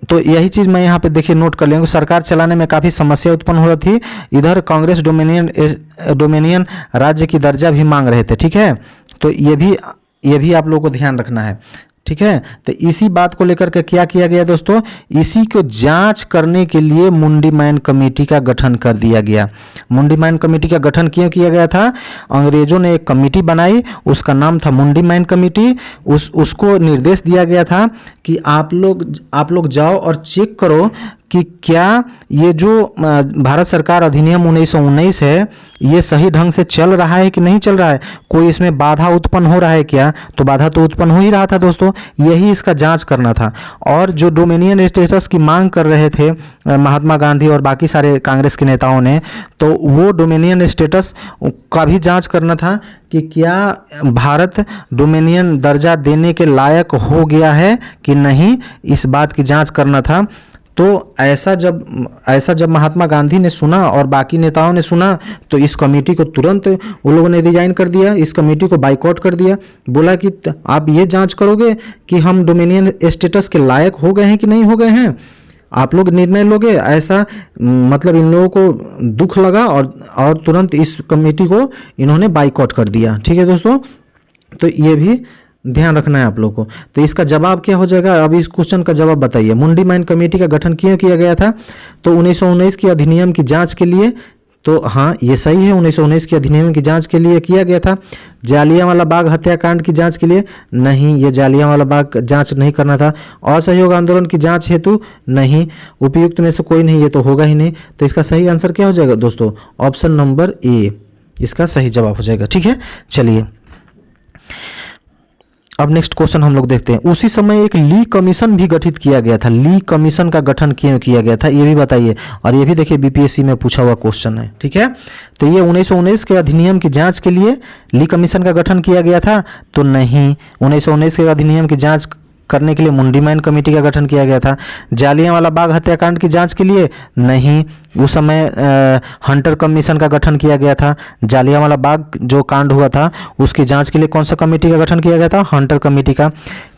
तो यही चीज़ मैं यहाँ पे देखिए नोट कर लेंगे। सरकार चलाने में काफ़ी समस्या उत्पन्न हो रही थी। इधर कांग्रेस डोमिनियन राज्य की दर्जा भी मांग रहे थे। ठीक है, तो ये भी आप लोगों को ध्यान रखना है। ठीक है, तो इसी बात को लेकर के क्या किया गया दोस्तों, इसी को जांच करने के लिए मुंडी मैन कमेटी का गठन कर दिया गया। मुंडी मैन कमेटी का गठन क्यों किया गया था, अंग्रेजों ने एक कमेटी बनाई, उसका नाम था मुंडी मैन कमेटी। उसको निर्देश दिया गया था कि आप लोग जाओ और चेक करो कि क्या ये जो भारत सरकार अधिनियम 1919 है ये सही ढंग से चल रहा है कि नहीं चल रहा है, कोई इसमें बाधा उत्पन्न हो रहा है क्या। तो बाधा तो उत्पन्न हो ही रहा था दोस्तों, यही इसका जांच करना था। और जो डोमिनियन स्टेटस की मांग कर रहे थे महात्मा गांधी और बाकी सारे कांग्रेस के नेताओं ने, तो वो डोमिनियन स्टेटस का भी जांच करना था कि क्या भारत डोमिनियन दर्जा देने के लायक हो गया है कि नहीं, इस बात की जांच करना था। तो ऐसा जब महात्मा गांधी ने सुना और बाकी नेताओं ने सुना, तो इस कमेटी को तुरंत वो लोगों ने रिजाइन कर दिया, इस कमेटी को बाइकआउट कर दिया। बोला कि आप ये जांच करोगे कि हम डोमिनियन स्टेटस के लायक हो गए हैं कि नहीं हो गए हैं, आप लोग निर्णय लोगे। ऐसा मतलब इन लोगों को दुख लगा और तुरंत इस कमेटी को इन्होंने बाइकआउट कर दिया। ठीक है दोस्तों, तो ये भी ध्यान रखना है आप लोगों को। तो इसका जवाब क्या हो जाएगा, अब इस क्वेश्चन का जवाब बताइए। मुंडी मैन कमेटी का गठन क्यों किया गया था, तो 1919 की अधिनियम की जांच के लिए तो हाँ ये सही है, 1919 के अधिनियम की जांच के लिए किया गया था। जालियांवाला बाग हत्याकांड की जांच के लिए नहीं, ये जालियांवाला बाग जांच नहीं करना था। असहयोग आंदोलन की जांच हेतु नहीं, उपयुक्त में से कोई नहीं, ये तो होगा ही नहीं। तो इसका सही आंसर क्या हो जाएगा दोस्तों? ऑप्शन नंबर ए इसका सही जवाब हो जाएगा। ठीक है, चलिए अब नेक्स्ट क्वेश्चन हम लोग देखते हैं। उसी समय एक ली कमीशन भी गठित किया गया था। ली कमीशन का गठन क्यों किया गया था ये भी बताइए, और ये भी देखिए बीपीएससी में पूछा हुआ क्वेश्चन है। ठीक है, तो ये 1919 के अधिनियम की जांच के लिए ली कमीशन का गठन किया गया था? तो नहीं, 1919 के अधिनियम की जांच करने के लिए मुंडी मैन कमेटी का गठन किया गया था। जालियांवाला बाग हत्याकांड की जांच के लिए नहीं, उस समय हंटर कमीशन का गठन किया गया था। जालियांवाला बाग जो कांड हुआ था उसकी जांच के लिए कौन सा कमेटी का गठन किया गया था? हंटर कमेटी का।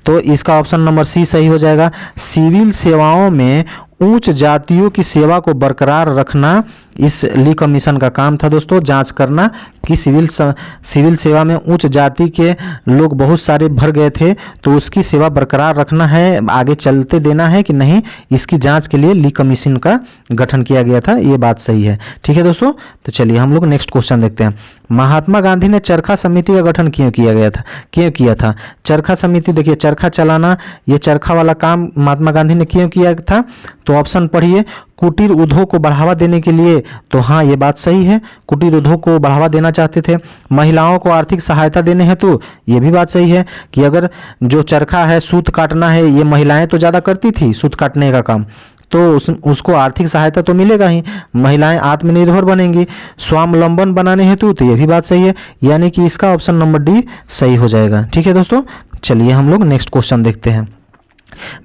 तो इसका ऑप्शन नंबर सी सही हो जाएगा। सिविल सेवाओं में उच्च जातियों की सेवा को बरकरार रखना इस ली कमीशन का काम था दोस्तों, जांच करना कि सिविल सेवा में उच्च जाति के लोग बहुत सारे भर गए थे, तो उसकी सेवा बरकरार रखना है, आगे चलते देना है कि नहीं, इसकी जांच के लिए ली कमीशन का गठन किया गया था। ये बात सही है। ठीक है दोस्तों, तो चलिए हम लोग नेक्स्ट क्वेश्चन देखते हैं। महात्मा गांधी ने चरखा समिति का गठन क्यों किया था? चरखा समिति, देखिए चरखा चलाना, ये चरखा वाला काम महात्मा गांधी ने क्यों किया था? तो ऑप्शन पढ़िए, कुटीर उद्योग को बढ़ावा देने के लिए। तो हाँ ये बात सही है, कुटीर उद्योग को बढ़ावा देना चाहते थे। महिलाओं को आर्थिक सहायता देने हेतु, ये भी बात सही है कि अगर जो चरखा है, सूत काटना है, ये महिलाएं तो ज़्यादा करती थी सूत काटने का काम, तो उसको आर्थिक सहायता तो मिलेगा ही, महिलाएं आत्मनिर्भर बनेंगी। स्वावलंबन बनाने हेतु, तो ये भी बात सही है, यानी कि इसका ऑप्शन नंबर डी सही हो जाएगा। ठीक है दोस्तों, चलिए हम लोग नेक्स्ट क्वेश्चन देखते हैं।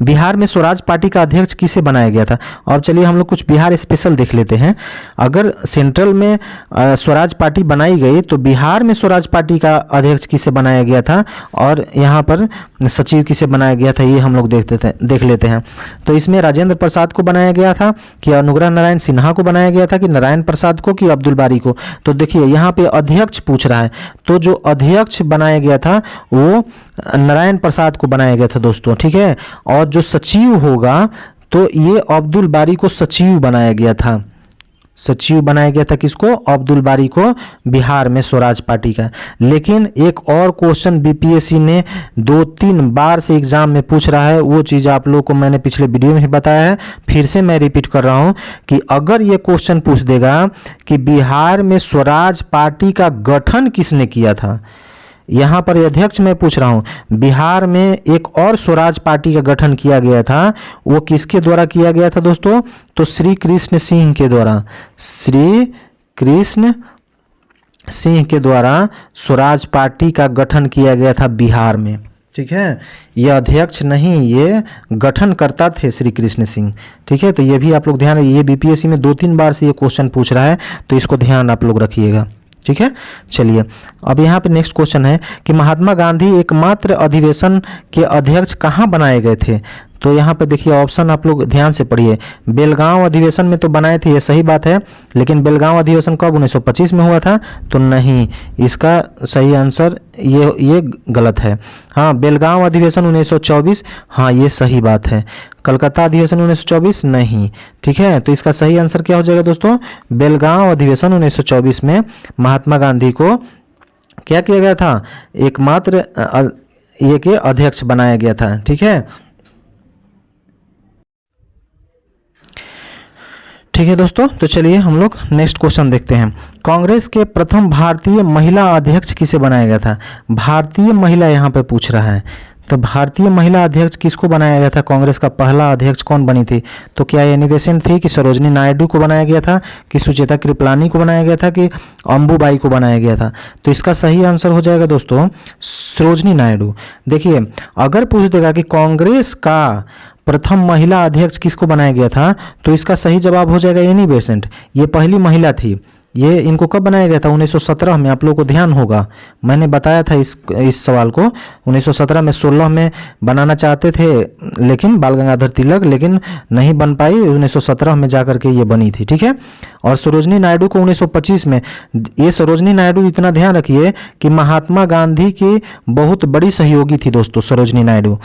बिहार में स्वराज पार्टी का अध्यक्ष किसे बनाया गया था? और चलिए हम लोग कुछ बिहार स्पेशल देख लेते हैं। अगर सेंट्रल में स्वराज पार्टी बनाई गई तो बिहार में स्वराज पार्टी का अध्यक्ष किसे बनाया गया था और यहाँ पर सचिव किसे बनाया गया था, ये हम लोग देख लेते हैं। तो इसमें राजेंद्र प्रसाद को बनाया गया था कि अनुग्रह नारायण सिन्हा को बनाया गया था कि नारायण प्रसाद को कि अब्दुल बारी को? तो देखिए यहाँ पे अध्यक्ष पूछ रहा है, तो जो अध्यक्ष बनाया गया था वो नारायण प्रसाद को बनाया गया था दोस्तों। ठीक है, और जो सचिव होगा तो ये अब्दुल बारी को सचिव बनाया गया था। सचिव बनाया गया था किसको? अब्दुल बारी को, बिहार में स्वराज पार्टी का। लेकिन एक और क्वेश्चन बीपीएससी ने 2-3 बार से एग्जाम में पूछ रहा है, वो चीज़ आप लोगों को मैंने पिछले वीडियो में ही बताया है, फिर से मैं रिपीट कर रहा हूँ कि अगर ये क्वेश्चन पूछ देगा कि बिहार में स्वराज पार्टी का गठन किसने किया था, यहाँ पर अध्यक्ष मैं पूछ रहा हूँ, बिहार में एक और स्वराज पार्टी का गठन किया गया था, वो किसके द्वारा किया गया था दोस्तों? तो श्री कृष्ण सिंह के द्वारा, श्री कृष्ण सिंह के द्वारा स्वराज पार्टी का गठन किया गया था बिहार में। ठीक है, ये अध्यक्ष नहीं, ये गठन करता थे श्री कृष्ण सिंह। ठीक है, तो ये भी आप लोग ध्यान, ये बीपीएससी में 2-3 बार से ये क्वेश्चन पूछ रहा है, तो इसको ध्यान आप लोग रखिएगा। ठीक है, चलिए अब यहाँ पे नेक्स्ट क्वेश्चन है कि महात्मा गांधी एकमात्र अधिवेशन के अध्यक्ष कहाँ बनाए गए थे? तो यहाँ पे देखिए ऑप्शन आप लोग ध्यान से पढ़िए। बेलगांव अधिवेशन में तो बनाए थे, ये सही बात है, लेकिन बेलगांव अधिवेशन कब? 1925 में हुआ था? तो नहीं, इसका सही आंसर ये गलत है। हाँ, बेलगांव अधिवेशन 1924, हाँ ये सही बात है। कलकत्ता अधिवेशन 1924 नहीं। ठीक है, तो इसका सही आंसर क्या हो जाएगा दोस्तों? बेलगांव अधिवेशन 1924 में महात्मा गांधी को क्या किया गया था? एकमात्र ये के अध्यक्ष बनाया गया था। ठीक है, ठीक है दोस्तों, तो चलिए हम लोग नेक्स्ट क्वेश्चन देखते हैं। कांग्रेस के प्रथम भारतीय महिला अध्यक्ष किसे बनाया गया था? भारतीय महिला यहाँ पे पूछ रहा है, तो भारतीय महिला अध्यक्ष किसको बनाया गया था? कांग्रेस का पहला अध्यक्ष कौन बनी थी? तो क्या एनी बेसेंट थी कि सरोजनी नायडू को बनाया गया था कि सुचेता कृपलानी को बनाया गया था कि अंबुबाई को बनाया गया था? तो इसका सही आंसर हो जाएगा दोस्तों सरोजनी नायडू। देखिए अगर पूछ देगा कि कांग्रेस का प्रथम महिला अध्यक्ष किसको बनाया गया था, तो इसका सही जवाब हो जाएगा एनी बेसेंट। ये पहली महिला थी। ये इनको कब बनाया गया था? 1917 में। आप लोगों को ध्यान होगा, मैंने बताया था इस सवाल को। 1917 में, 16 में बनाना चाहते थे लेकिन बाल गंगाधर तिलक, लेकिन नहीं बन पाई। 1917 में जाकर के ये बनी थी। ठीक है, और सरोजनी नायडू को 1925 में। ये सरोजनी नायडू, इतना ध्यान रखिए कि महात्मा गांधी की बहुत बड़ी सहयोगी थी दोस्तों सरोजनी नायडू।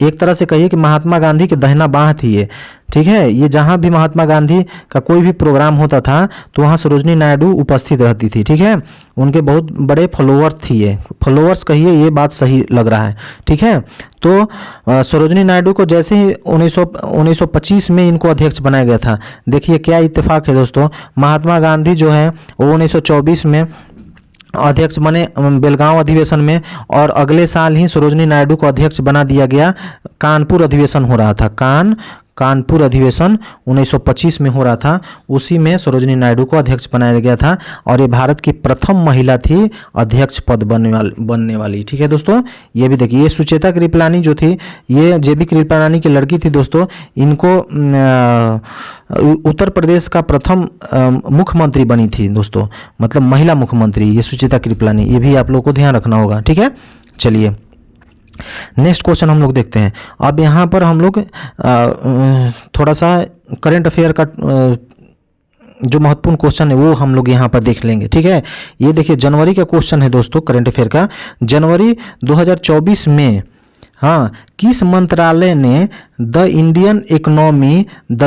एक तरह से कहिए कि महात्मा गांधी के दाहिना बाह थी ये, ठीक है। ये जहाँ भी महात्मा गांधी का कोई भी प्रोग्राम होता था तो वहाँ सरोजनी नायडू उपस्थित रहती थी, ठीक है। उनके बहुत बड़े फॉलोअर्स थी, ये फॉलोअर्स कहिए, ये बात सही लग रहा है, ठीक है। तो सरोजनी नायडू को जैसे ही 1925 में इनको अध्यक्ष बनाया गया था, देखिए क्या इत्तेफाक है दोस्तों, महात्मा गांधी जो है वो 1924 में अध्यक्ष बने बेलगांव अधिवेशन में, और अगले साल ही सरोजनी नायडू को अध्यक्ष बना दिया गया। कानपुर अधिवेशन हो रहा था, कानपुर अधिवेशन 1925 में हो रहा था, उसी में सरोजनी नायडू को अध्यक्ष बनाया गया था, और ये भारत की प्रथम महिला थी अध्यक्ष पद बनने वाली, ठीक है दोस्तों। ये भी देखिए, ये सुचेता कृपलानी जो थी, ये जेबी कृपलानी की लड़की थी दोस्तों। इनको उत्तर प्रदेश का प्रथम मुख्यमंत्री बनी थी दोस्तों, मतलब महिला मुख्यमंत्री, ये सुचेता कृपलानी, ये भी आप लोग को ध्यान रखना होगा, ठीक है। चलिए नेक्स्ट क्वेश्चन हम लोग देखते हैं। अब यहाँ पर हम लोग थोड़ा सा करंट अफेयर का जो महत्वपूर्ण क्वेश्चन है वो हम लोग यहाँ पर देख लेंगे, ठीक है। ये देखिए जनवरी का क्वेश्चन है दोस्तों, करंट अफेयर का। जनवरी 2024 में हाँ किस मंत्रालय ने the Indian economy the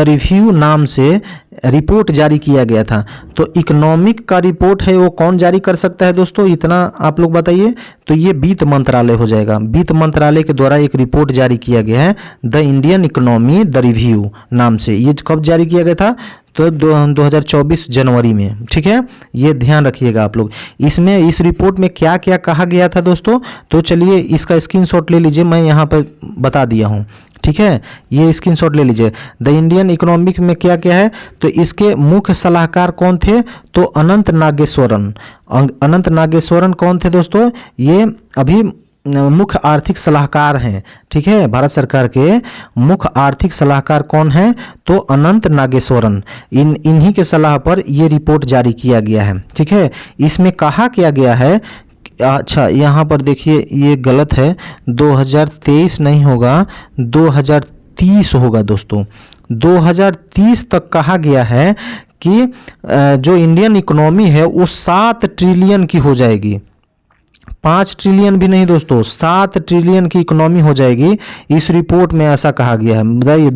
review नाम से रिपोर्ट जारी किया गया था। तो इकोनॉमिक का रिपोर्ट है वो कौन जारी कर सकता है दोस्तों, इतना आप लोग बताइए। तो ये वित्त मंत्रालय हो जाएगा, वित्त मंत्रालय के द्वारा एक रिपोर्ट जारी किया गया है the Indian economy the review नाम से। ये कब जारी किया गया था, तो 2024 जनवरी में, ठीक है। ये ध्यान रखिएगा आप लोग। इसमें इस रिपोर्ट में क्या क्या कहा गया था दोस्तों, तो चलिए इसका स्क्रीनशॉट ले लीजिए, मैं यहाँ पर बता दिया हूँ, ठीक है। ये स्क्रीनशॉट ले लीजिए। द इंडियन इकोनॉमिक में क्या क्या है, तो इसके मुख्य सलाहकार कौन थे, तो अनंत नागेश्वरन कौन थे दोस्तों, ये अभी मुख्य आर्थिक सलाहकार हैं, ठीक है। भारत सरकार के मुख्य आर्थिक सलाहकार कौन हैं, तो अनंत नागेश्वरन। इन्हीं के सलाह पर ये रिपोर्ट जारी किया गया है, ठीक है। इसमें कहा क्या गया है, अच्छा यहाँ पर देखिए ये गलत है, 2023 नहीं होगा, 2030 होगा दोस्तों। 2030 तक कहा गया है कि जो इंडियन इकोनॉमी है वो 7 ट्रिलियन की हो जाएगी। 5 ट्रिलियन भी नहीं दोस्तों, 7 ट्रिलियन की इकोनॉमी हो जाएगी, इस रिपोर्ट में ऐसा कहा गया है। बताइए,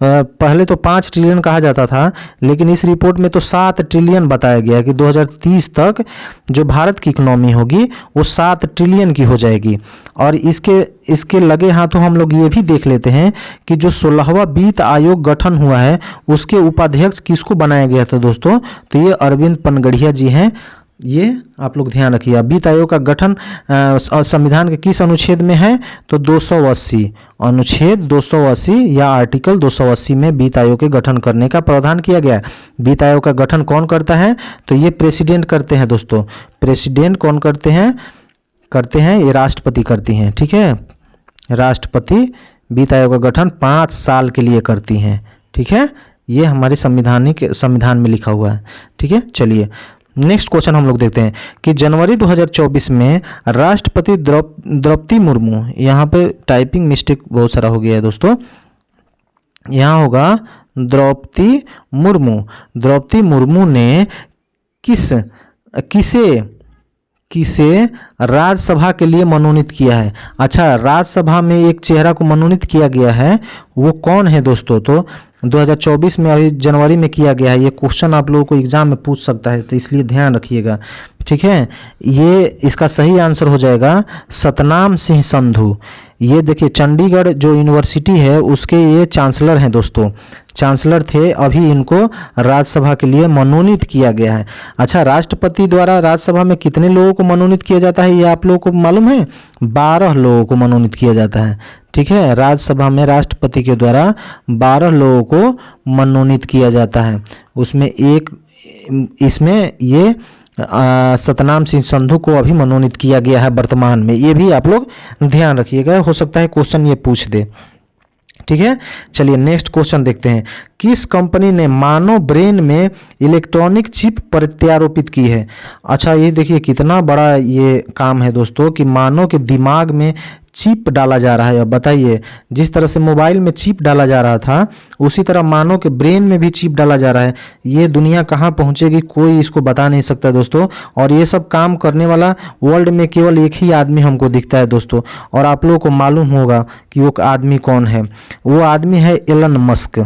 पहले तो 5 ट्रिलियन कहा जाता था, लेकिन इस रिपोर्ट में तो 7 ट्रिलियन बताया गया है कि 2030 तक जो भारत की इकोनॉमी होगी वो 7 ट्रिलियन की हो जाएगी। और इसके लगे हाथों हम लोग ये भी देख लेते हैं कि जो 16वां वित्त आयोग गठन हुआ है उसके उपाध्यक्ष किसको बनाया गया था दोस्तों, तो ये अरविंद पनगड़िया जी हैं। ये आप लोग ध्यान रखिए। वित्त आयोग का गठन संविधान के किस अनुच्छेद में है, तो 280 अनुच्छेद 280 या आर्टिकल 280 में वित्त आयोग के गठन करने का प्रावधान किया गया है। वित्त आयोग का गठन कौन करता है, तो ये प्रेसिडेंट करते हैं दोस्तों। प्रेसिडेंट कौन करते हैं ये राष्ट्रपति करती हैं, ठीक है। राष्ट्रपति वित्त आयोग का गठन 5 साल के लिए करती हैं, ठीक है। ये हमारे संविधान में लिखा हुआ है, ठीक है। चलिए नेक्स्ट क्वेश्चन हम लोग देखते हैं कि जनवरी 2024 में राष्ट्रपति द्रौपदी मुर्मू, यहाँ पे टाइपिंग मिस्टेक बहुत सारा हो गया है दोस्तों, यहाँ होगा द्रौपदी मुर्मू ने किसे राज्यसभा के लिए मनोनीत किया है। अच्छा, राज्यसभा में एक चेहरा को मनोनीत किया गया है, वो कौन है दोस्तों, तो 2024 में अभी जनवरी में किया गया है। ये क्वेश्चन आप लोगों को एग्जाम में पूछ सकता है, तो इसलिए ध्यान रखिएगा, ठीक है। ये इसका सही आंसर हो जाएगा सतनाम सिंह संधू। ये देखिए चंडीगढ़ जो यूनिवर्सिटी है उसके ये चांसलर हैं दोस्तों, चांसलर थे, अभी इनको राज्यसभा के लिए मनोनीत किया गया है। अच्छा, राष्ट्रपति द्वारा राज्यसभा में कितने लोगों को मनोनीत किया जाता है ये आप लोगों को मालूम है, 12 लोगों को मनोनीत किया जाता है, ठीक है। राज्यसभा में राष्ट्रपति के द्वारा 12 लोगों को मनोनीत किया जाता है। इसमें ये सतनाम सिंह संधू को अभी मनोनीत किया गया है वर्तमान में। ये भी आप लोग ध्यान रखिएगा, हो सकता है क्वेश्चन ये पूछ दे, ठीक है। चलिए नेक्स्ट क्वेश्चन देखते हैं। किस कंपनी ने मानव ब्रेन में इलेक्ट्रॉनिक चिप प्रत्यारोपित की है। अच्छा, ये देखिए कितना बड़ा ये काम है दोस्तों कि मानव के दिमाग में चिप डाला जा रहा है। अब बताइए, जिस तरह से मोबाइल में चिप डाला जा रहा था उसी तरह मानव के ब्रेन में भी चिप डाला जा रहा है। ये दुनिया कहाँ पहुँचेगी कोई इसको बता नहीं सकता दोस्तों। और ये सब काम करने वाला वर्ल्ड में केवल एक ही आदमी हमको दिखता है दोस्तों। और आप लोगों को मालूम होगा कि वो आदमी कौन है। वो आदमी है एलन मस्क।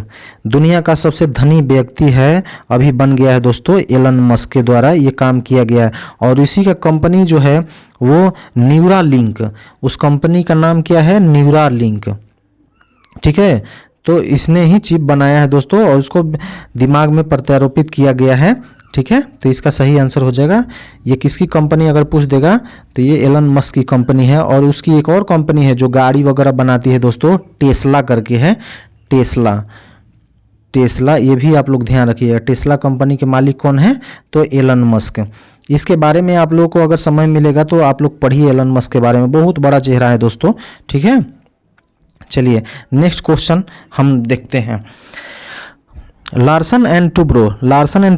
दुनिया का सबसे धनी व्यक्ति है, अभी बन गया है दोस्तों। एलन मस्क के द्वारा ये काम किया गया है। और इसी का कंपनी जो है वो न्यूरालिंक, उस कंपनी का नाम क्या है? न्यूरालिंक। ठीक है, तो इसने ही चिप बनाया है दोस्तों और उसको दिमाग में प्रत्यारोपित किया गया है। ठीक है, तो इसका सही आंसर हो जाएगा। ये किसकी कंपनी अगर पूछ देगा तो ये एलन मस्क की कंपनी है। और उसकी एक और कंपनी है जो गाड़ी वगैरह बनाती है दोस्तों, टेस्ला करके है। टेस्ला ये भी आप लोग ध्यान रखिएगा। टेस्ला कंपनी के मालिक कौन है? तो एलन मस्क। इसके बारे में आप लोगों को अगर समय मिलेगा तो आप लोग पढ़िए एलन मस्क के बारे में, बहुत बड़ा चेहरा है दोस्तों। ठीक है, चलिए नेक्स्ट क्वेश्चन हम देखते हैं। लार्सन एंड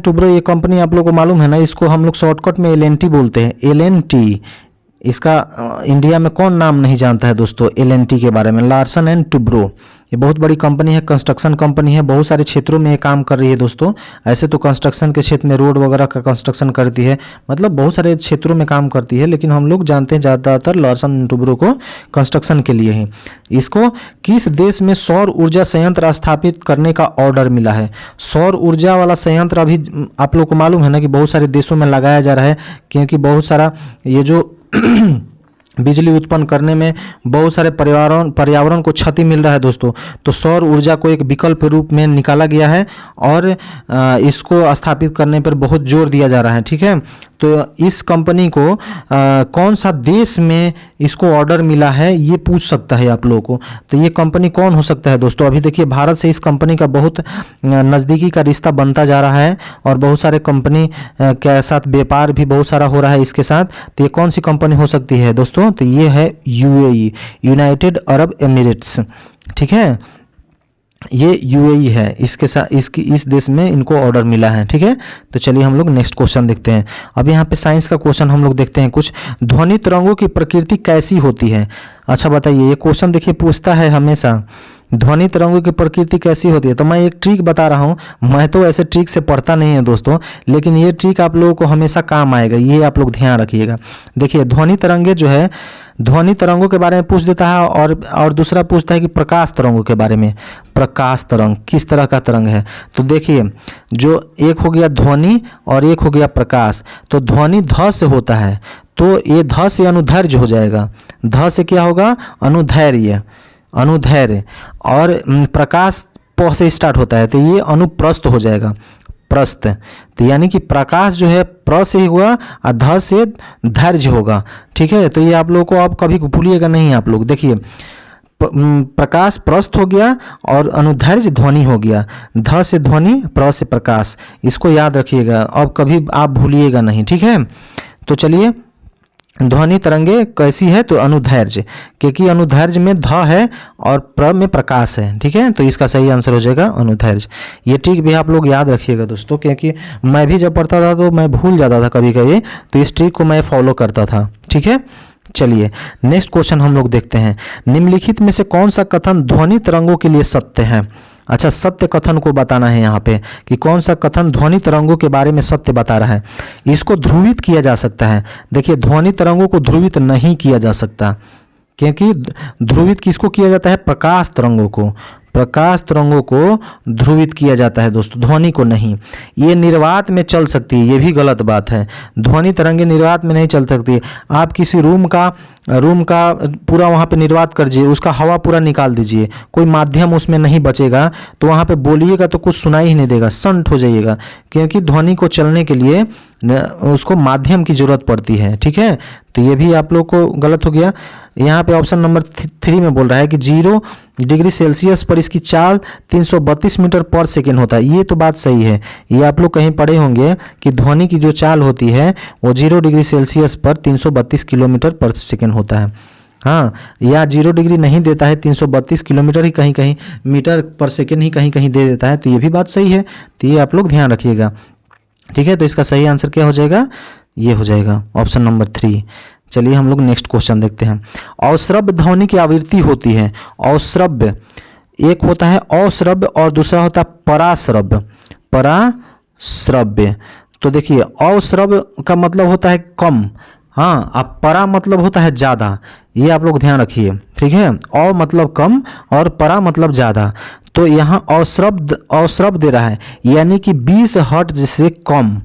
टुब्रो ये कंपनी आप लोगों को मालूम है ना, इसको हम लोग शॉर्टकट में एलएनटी बोलते हैं। एलएनटी, इसका इंडिया में कौन नाम नहीं जानता है दोस्तों एलएनटी के बारे में। लार्सन एंड टुब्रो ये बहुत बड़ी कंपनी है, कंस्ट्रक्शन कंपनी है, बहुत सारे क्षेत्रों में ये काम कर रही है दोस्तों। ऐसे तो कंस्ट्रक्शन के क्षेत्र में रोड वगैरह का कंस्ट्रक्शन करती है, मतलब बहुत सारे क्षेत्रों में काम करती है, लेकिन हम लोग जानते हैं ज़्यादातर लार्सन एंड टुब्रो को कंस्ट्रक्शन के लिए ही। इसको किस देश में सौर ऊर्जा संयंत्र स्थापित करने का ऑर्डर मिला है? सौर ऊर्जा वाला संयंत्र अभी आप लोग को मालूम है ना कि बहुत सारे देशों में लगाया जा रहा है, क्योंकि बहुत सारा ये जो बिजली उत्पन्न करने में बहुत सारे पर्यावरण को क्षति मिल रहा है दोस्तों। तो सौर ऊर्जा को एक विकल्प रूप में निकाला गया है और इसको स्थापित करने पर बहुत जोर दिया जा रहा है। ठीक है, तो इस कंपनी को कौन सा देश में इसको ऑर्डर मिला है ये पूछ सकता है आप लोगों को। तो ये कंपनी कौन हो सकता है दोस्तों? अभी देखिए भारत से इस कंपनी का बहुत नज़दीकी का रिश्ता बनता जा रहा है और बहुत सारे कंपनी के साथ व्यापार भी बहुत सारा हो रहा है इसके साथ। तो ये कौन सी कंपनी हो सकती है दोस्तों? तो ये है यूएई, यूनाइटेड अरब एमिरेट्स। ठीक है, ये यूएई है, इसके साथ इस देश में इनको ऑर्डर मिला है। ठीक है, तो चलिए हम लोग नेक्स्ट क्वेश्चन देखते हैं। अब यहाँ पे साइंस का क्वेश्चन हम लोग देखते हैं कुछ। ध्वनि तरंगों की प्रकृति कैसी होती है? अच्छा बताइए, ये क्वेश्चन देखिए पूछता है हमेशा, ध्वनि तरंगों की प्रकृति कैसी होती है। तो मैं एक ट्रिक बता रहा हूँ, मैं तो ऐसे ट्रिक से पढ़ता नहीं है दोस्तों, लेकिन ये ट्रिक आप लोगों को हमेशा काम आएगा, ये आप लोग ध्यान रखिएगा। देखिए ध्वनि तरंगे जो है, ध्वनि तरंगों के बारे में पूछ देता है और दूसरा पूछता है कि प्रकाश तरंगों के बारे में। प्रकाश तरंग किस तरह का तरंग है? तो देखिए, जो एक हो गया ध्वनि और एक हो गया प्रकाश। तो ध्वनि ध से होता है, तो ये ध से अनुधैर्य हो जाएगा। ध से क्या होगा? अनुधैर्य। और प्रकाश प से स्टार्ट होता है, तो ये अनुप्रस्थ हो जाएगा, प्रस्थ। तो यानी कि प्रकाश जो है प्र से ही हुआ और ध से धैर्य होगा। ठीक है, तो ये आप लोगों को आप कभी भूलिएगा नहीं। आप लोग देखिए, प्रकाश प्रस्थ हो गया और अनुधैर्य ध्वनि हो गया। ध से ध्वनि, प्र से प्रकाश, इसको याद रखिएगा, अब कभी आप भूलिएगा नहीं। ठीक है, तो चलिए, ध्वनि तरंगे कैसी है? तो अनुधैर्य, क्योंकि अनुधैर्य में ध है और प्र में प्रकाश है। ठीक है, तो इसका सही आंसर हो जाएगा अनुधैर्य। ये ट्रिक भी आप लोग याद रखिएगा दोस्तों, क्योंकि मैं भी जब पढ़ता था तो मैं भूल जाता था कभी कभी, तो इस ट्रिक को मैं फॉलो करता था। ठीक है, चलिए नेक्स्ट क्वेश्चन हम लोग देखते हैं। निम्नलिखित में से कौन सा कथन ध्वनि तरंगों के लिए सत्य है? अच्छा, सत्य कथन को बताना है यहाँ पे कि कौन सा कथन ध्वनि तरंगों के बारे में सत्य बता रहा है। इसको ध्रुवित किया जा सकता है। देखिए, ध्वनि तरंगों को ध्रुवित नहीं किया जा सकता, क्योंकि ध्रुवित किसको किया जाता है? प्रकाश तरंगों को। प्रकाश तरंगों को ध्रुवित किया जाता है दोस्तों, ध्वनि को नहीं। ये निर्वात में चल सकती है, ये भी गलत बात है। ध्वनि तरंगे निर्वात में नहीं चल सकती। आप किसी रूम का पूरा वहाँ पे निर्वात कर दीजिए, उसका हवा पूरा निकाल दीजिए, कोई माध्यम उसमें नहीं बचेगा, तो वहाँ पे बोलिएगा तो कुछ सुनाई ही नहीं देगा, संट हो जाइएगा, क्योंकि ध्वनि को चलने के लिए उसको माध्यम की जरूरत पड़ती है। ठीक है, तो ये भी आप लोग को गलत हो गया। यहाँ पे ऑप्शन नंबर 3 में बोल रहा है कि 0 डिग्री सेल्सियस पर इसकी चाल 332 मीटर पर सेकेंड होता है। ये तो बात सही है, ये आप लोग कहीं पढ़े होंगे कि ध्वनि की जो चाल होती है वो 0 डिग्री सेल्सियस पर 332 किलोमीटर पर सेकेंड होता है। हाँ, या 0 डिग्री नहीं देता है, 332 किलोमीटर ही कहीं कहीं, मीटर पर सेकेंड ही कहीं कहीं दे देता है। तो ये भी बात सही है, तो ये आप लोग ध्यान रखिएगा। ठीक है, तो इसका सही आंसर क्या हो जाएगा? ये हो जाएगा ऑप्शन नंबर 3। चलिए हम लोग नेक्स्ट क्वेश्चन देखते हैं। अवश्रव्य ध्वनि की आवृत्ति होती है। अवश्रव्य, एक होता है अश्रव्य और दूसरा होता है पराश्रव्य। पराश्रव्य, तो देखिए अश्रव्य का मतलब होता है कम, हाँ, अब परा मतलब होता है ज़्यादा, ये आप लोग ध्यान रखिए, ठीक है। अ मतलब कम और परा मतलब ज़्यादा। तो यहाँ अश्रव्य दे रहा है, यानी कि 20 हर्ट्ज से कम।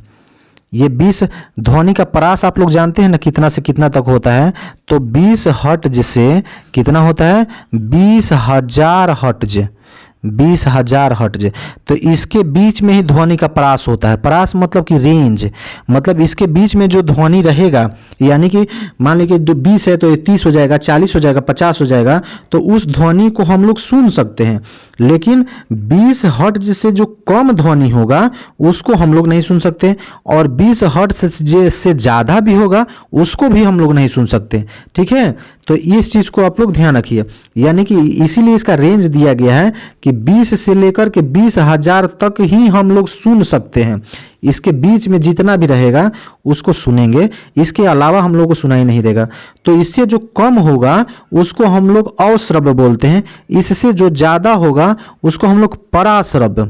ये 20 ध्वनि का परास आप लोग जानते हैं ना कितना से कितना तक होता है, तो 20 हर्ट्ज से कितना होता है, 20,000 हर्ट्ज, 20,000 हर्ट्ज। तो इसके बीच में ही ध्वनि का परास होता है। परास मतलब कि रेंज, मतलब इसके बीच में जो ध्वनि रहेगा, यानी कि मान लीजिए 20 है तो ये 30 हो जाएगा, 40 हो जाएगा, 50 हो जाएगा, तो उस ध्वनि को हम लोग सुन सकते हैं। लेकिन 20 हर्ट्ज से जो कम ध्वनि होगा उसको हम लोग नहीं सुन सकते, और 20 हर्ट्ज से ज़्यादा भी होगा उसको भी हम लोग नहीं सुन सकते, ठीक है। तो इस चीज़ को आप लोग ध्यान रखिए, यानी कि इसीलिए इसका रेंज दिया गया है कि 20 से लेकर के 20,000 तक ही हम लोग सुन सकते हैं। इसके बीच में जितना भी रहेगा उसको सुनेंगे, इसके अलावा हम लोग को सुनाई नहीं देगा। तो इससे जो कम होगा उसको हम लोग अश्रव्य बोलते हैं, इससे जो ज़्यादा होगा उसको हम लोग पराश्रव्य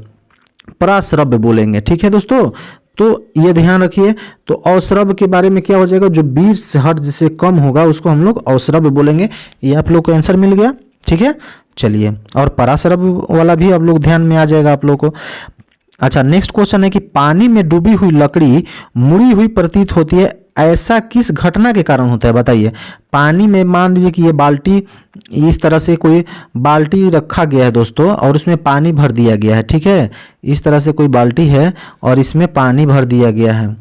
बोलेंगे, ठीक है दोस्तों। तो ये ध्यान रखिए। तो अश्रव्य के बारे में क्या हो जाएगा, जो 20 हर्ट्ज से कम होगा उसको हम लोग अश्रव्य बोलेंगे। ये आप लोग को आंसर मिल गया, ठीक है। चलिए, और पराश्रव्य वाला भी आप लोग ध्यान में आ जाएगा आप लोग को। अच्छा, नेक्स्ट क्वेश्चन है कि पानी में डूबी हुई लकड़ी मुड़ी हुई प्रतीत होती है, ऐसा किस घटना के कारण होता है, बताइए। पानी में मान लीजिए कि ये बाल्टी, इस तरह से कोई बाल्टी रखा गया है दोस्तों, और उसमें पानी भर दिया गया है, ठीक है। इस तरह से कोई बाल्टी है और इसमें पानी भर दिया गया है,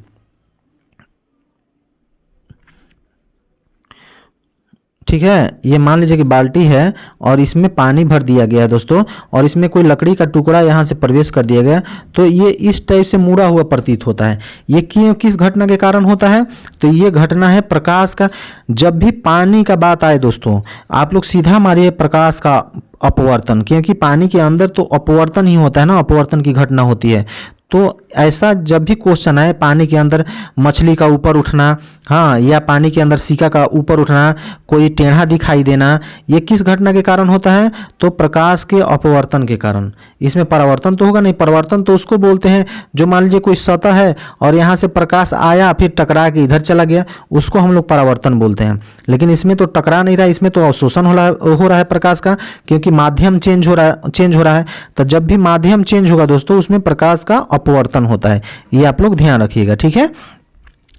ठीक है। ये मान लीजिए कि बाल्टी है और इसमें पानी भर दिया गया है दोस्तों, और इसमें कोई लकड़ी का टुकड़ा यहाँ से प्रवेश कर दिया गया, तो ये इस टाइप से मुड़ा हुआ प्रतीत होता है। ये क्यों, किस घटना के कारण होता है, तो ये घटना है प्रकाश का। जब भी पानी का बात आए दोस्तों, आप लोग सीधा मारिए प्रकाश का अपवर्तन, क्योंकि पानी के अंदर तो अपवर्तन ही होता है ना, अपवर्तन की घटना होती है। तो ऐसा जब भी क्वेश्चन आए, पानी के अंदर मछली का ऊपर उठना, हाँ, या पानी के अंदर सिक्का का ऊपर उठना, कोई टेढ़ा दिखाई देना, ये किस घटना के कारण होता है, तो प्रकाश के अपवर्तन के कारण। इसमें परावर्तन तो होगा नहीं, परावर्तन तो उसको बोलते हैं जो मान लीजिए कोई सतह है और यहाँ से प्रकाश आया फिर टकरा के इधर चला गया, उसको हम लोग परावर्तन बोलते हैं। लेकिन इसमें तो टकरा नहीं रहा, इसमें तो अवशोषण हो रहा है प्रकाश का, क्योंकि माध्यम चेंज हो रहा है। तो जब भी माध्यम चेंज होगा दोस्तों, उसमें प्रकाश का अपवर्तन होता है, ये आप लोग ध्यान रखिएगा, ठीक है।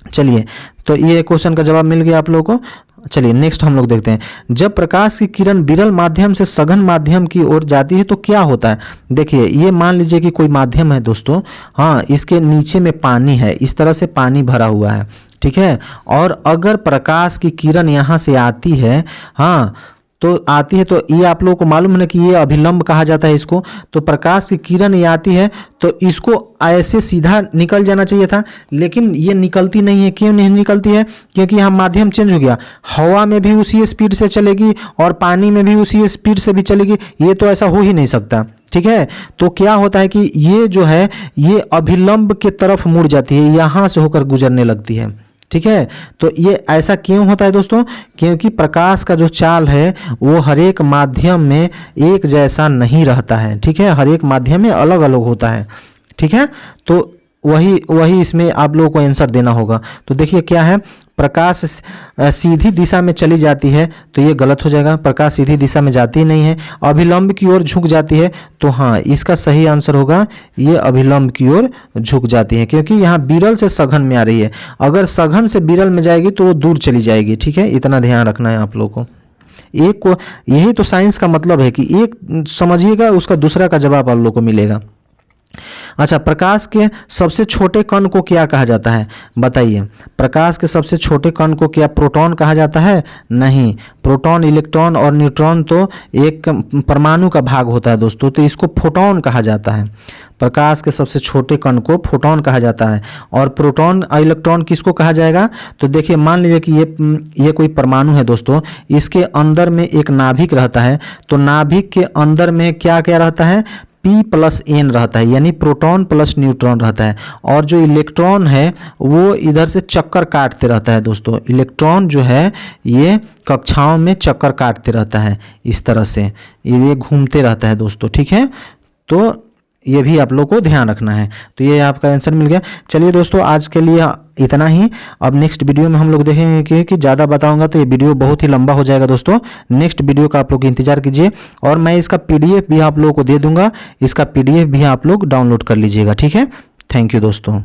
चलिए, तो ये क्वेश्चन का जवाब मिल गया आप लोगों को। चलिए नेक्स्ट हम लोग देखते हैं, जब प्रकाश की किरण विरल माध्यम से सघन माध्यम की ओर जाती है तो क्या होता है। देखिए, ये मान लीजिए कि कोई माध्यम है दोस्तों, हाँ, इसके नीचे में पानी है, इस तरह से पानी भरा हुआ है, ठीक है। और अगर प्रकाश की किरण यहाँ से आती है, हाँ, तो आती है, तो ये आप लोगों को मालूम है ना कि ये अभिलंब कहा जाता है इसको। तो प्रकाश की किरण ये आती है तो इसको ऐसे सीधा निकल जाना चाहिए था, लेकिन ये निकलती नहीं है। क्यों नहीं निकलती है, क्योंकि यहाँ माध्यम चेंज हो गया। हवा में भी उसी स्पीड से चलेगी और पानी में भी उसी स्पीड से भी चलेगी, ये तो ऐसा हो ही नहीं सकता, ठीक है। तो क्या होता है कि ये जो है ये अभिलंब के तरफ मुड़ जाती है, यहाँ से होकर गुजरने लगती है, ठीक है। तो ये ऐसा क्यों होता है दोस्तों, क्योंकि प्रकाश का जो चाल है वो हर एक माध्यम में एक जैसा नहीं रहता है, ठीक है। हर एक माध्यम में अलग अलग होता है, ठीक है। तो वही इसमें आप लोगों को आंसर देना होगा। तो देखिए क्या है, प्रकाश सीधी दिशा में चली जाती है तो ये गलत हो जाएगा, प्रकाश सीधी दिशा में जाती नहीं है, अभिलंब की ओर झुक जाती है। तो हाँ, इसका सही आंसर होगा ये अभिलंब की ओर झुक जाती है, क्योंकि यहाँ विरल से सघन में आ रही है। अगर सघन से विरल में जाएगी तो वो दूर चली जाएगी, ठीक है। इतना ध्यान रखना है आप लोगों को। एक को, यही तो साइंस का मतलब है कि एक समझिएगा उसका दूसरा का जवाब आप लोग को मिलेगा। अच्छा, प्रकाश के सबसे छोटे कण को क्या कहा जाता है, बताइए। प्रकाश के सबसे छोटे कण को क्या प्रोटॉन कहा जाता है, नहीं। प्रोटॉन, इलेक्ट्रॉन और न्यूट्रॉन तो एक परमाणु का भाग होता है दोस्तों, तो इसको फोटॉन कहा जाता है। प्रकाश के सबसे छोटे कण को फोटॉन कहा जाता है। और प्रोटॉन और इलेक्ट्रॉन किसको कहा जाएगा, तो देखिए मान लीजिए कि ये कोई परमाणु है दोस्तों, इसके अंदर में एक नाभिक रहता है। तो नाभिक के अंदर में क्या क्या रहता है, P+N रहता है, यानी प्रोटॉन प्लस न्यूट्रॉन रहता है। और जो इलेक्ट्रॉन है वो इधर से चक्कर काटते रहता है दोस्तों। इलेक्ट्रॉन जो है ये कक्षाओं में चक्कर काटते रहता है, इस तरह से ये घूमते रहता है दोस्तों, ठीक है। तो ये भी आप लोग को ध्यान रखना है। तो ये आपका आंसर मिल गया। चलिए दोस्तों, आज के लिए इतना ही। अब नेक्स्ट वीडियो में हम लोग देखेंगे कि ज़्यादा बताऊंगा तो ये वीडियो बहुत ही लंबा हो जाएगा दोस्तों। नेक्स्ट वीडियो का आप लोग इंतजार कीजिए, और मैं इसका PDF भी आप लोगों को दे दूंगा। इसका PDF भी आप लोग डाउनलोड कर लीजिएगा, ठीक है। थैंक यू दोस्तों।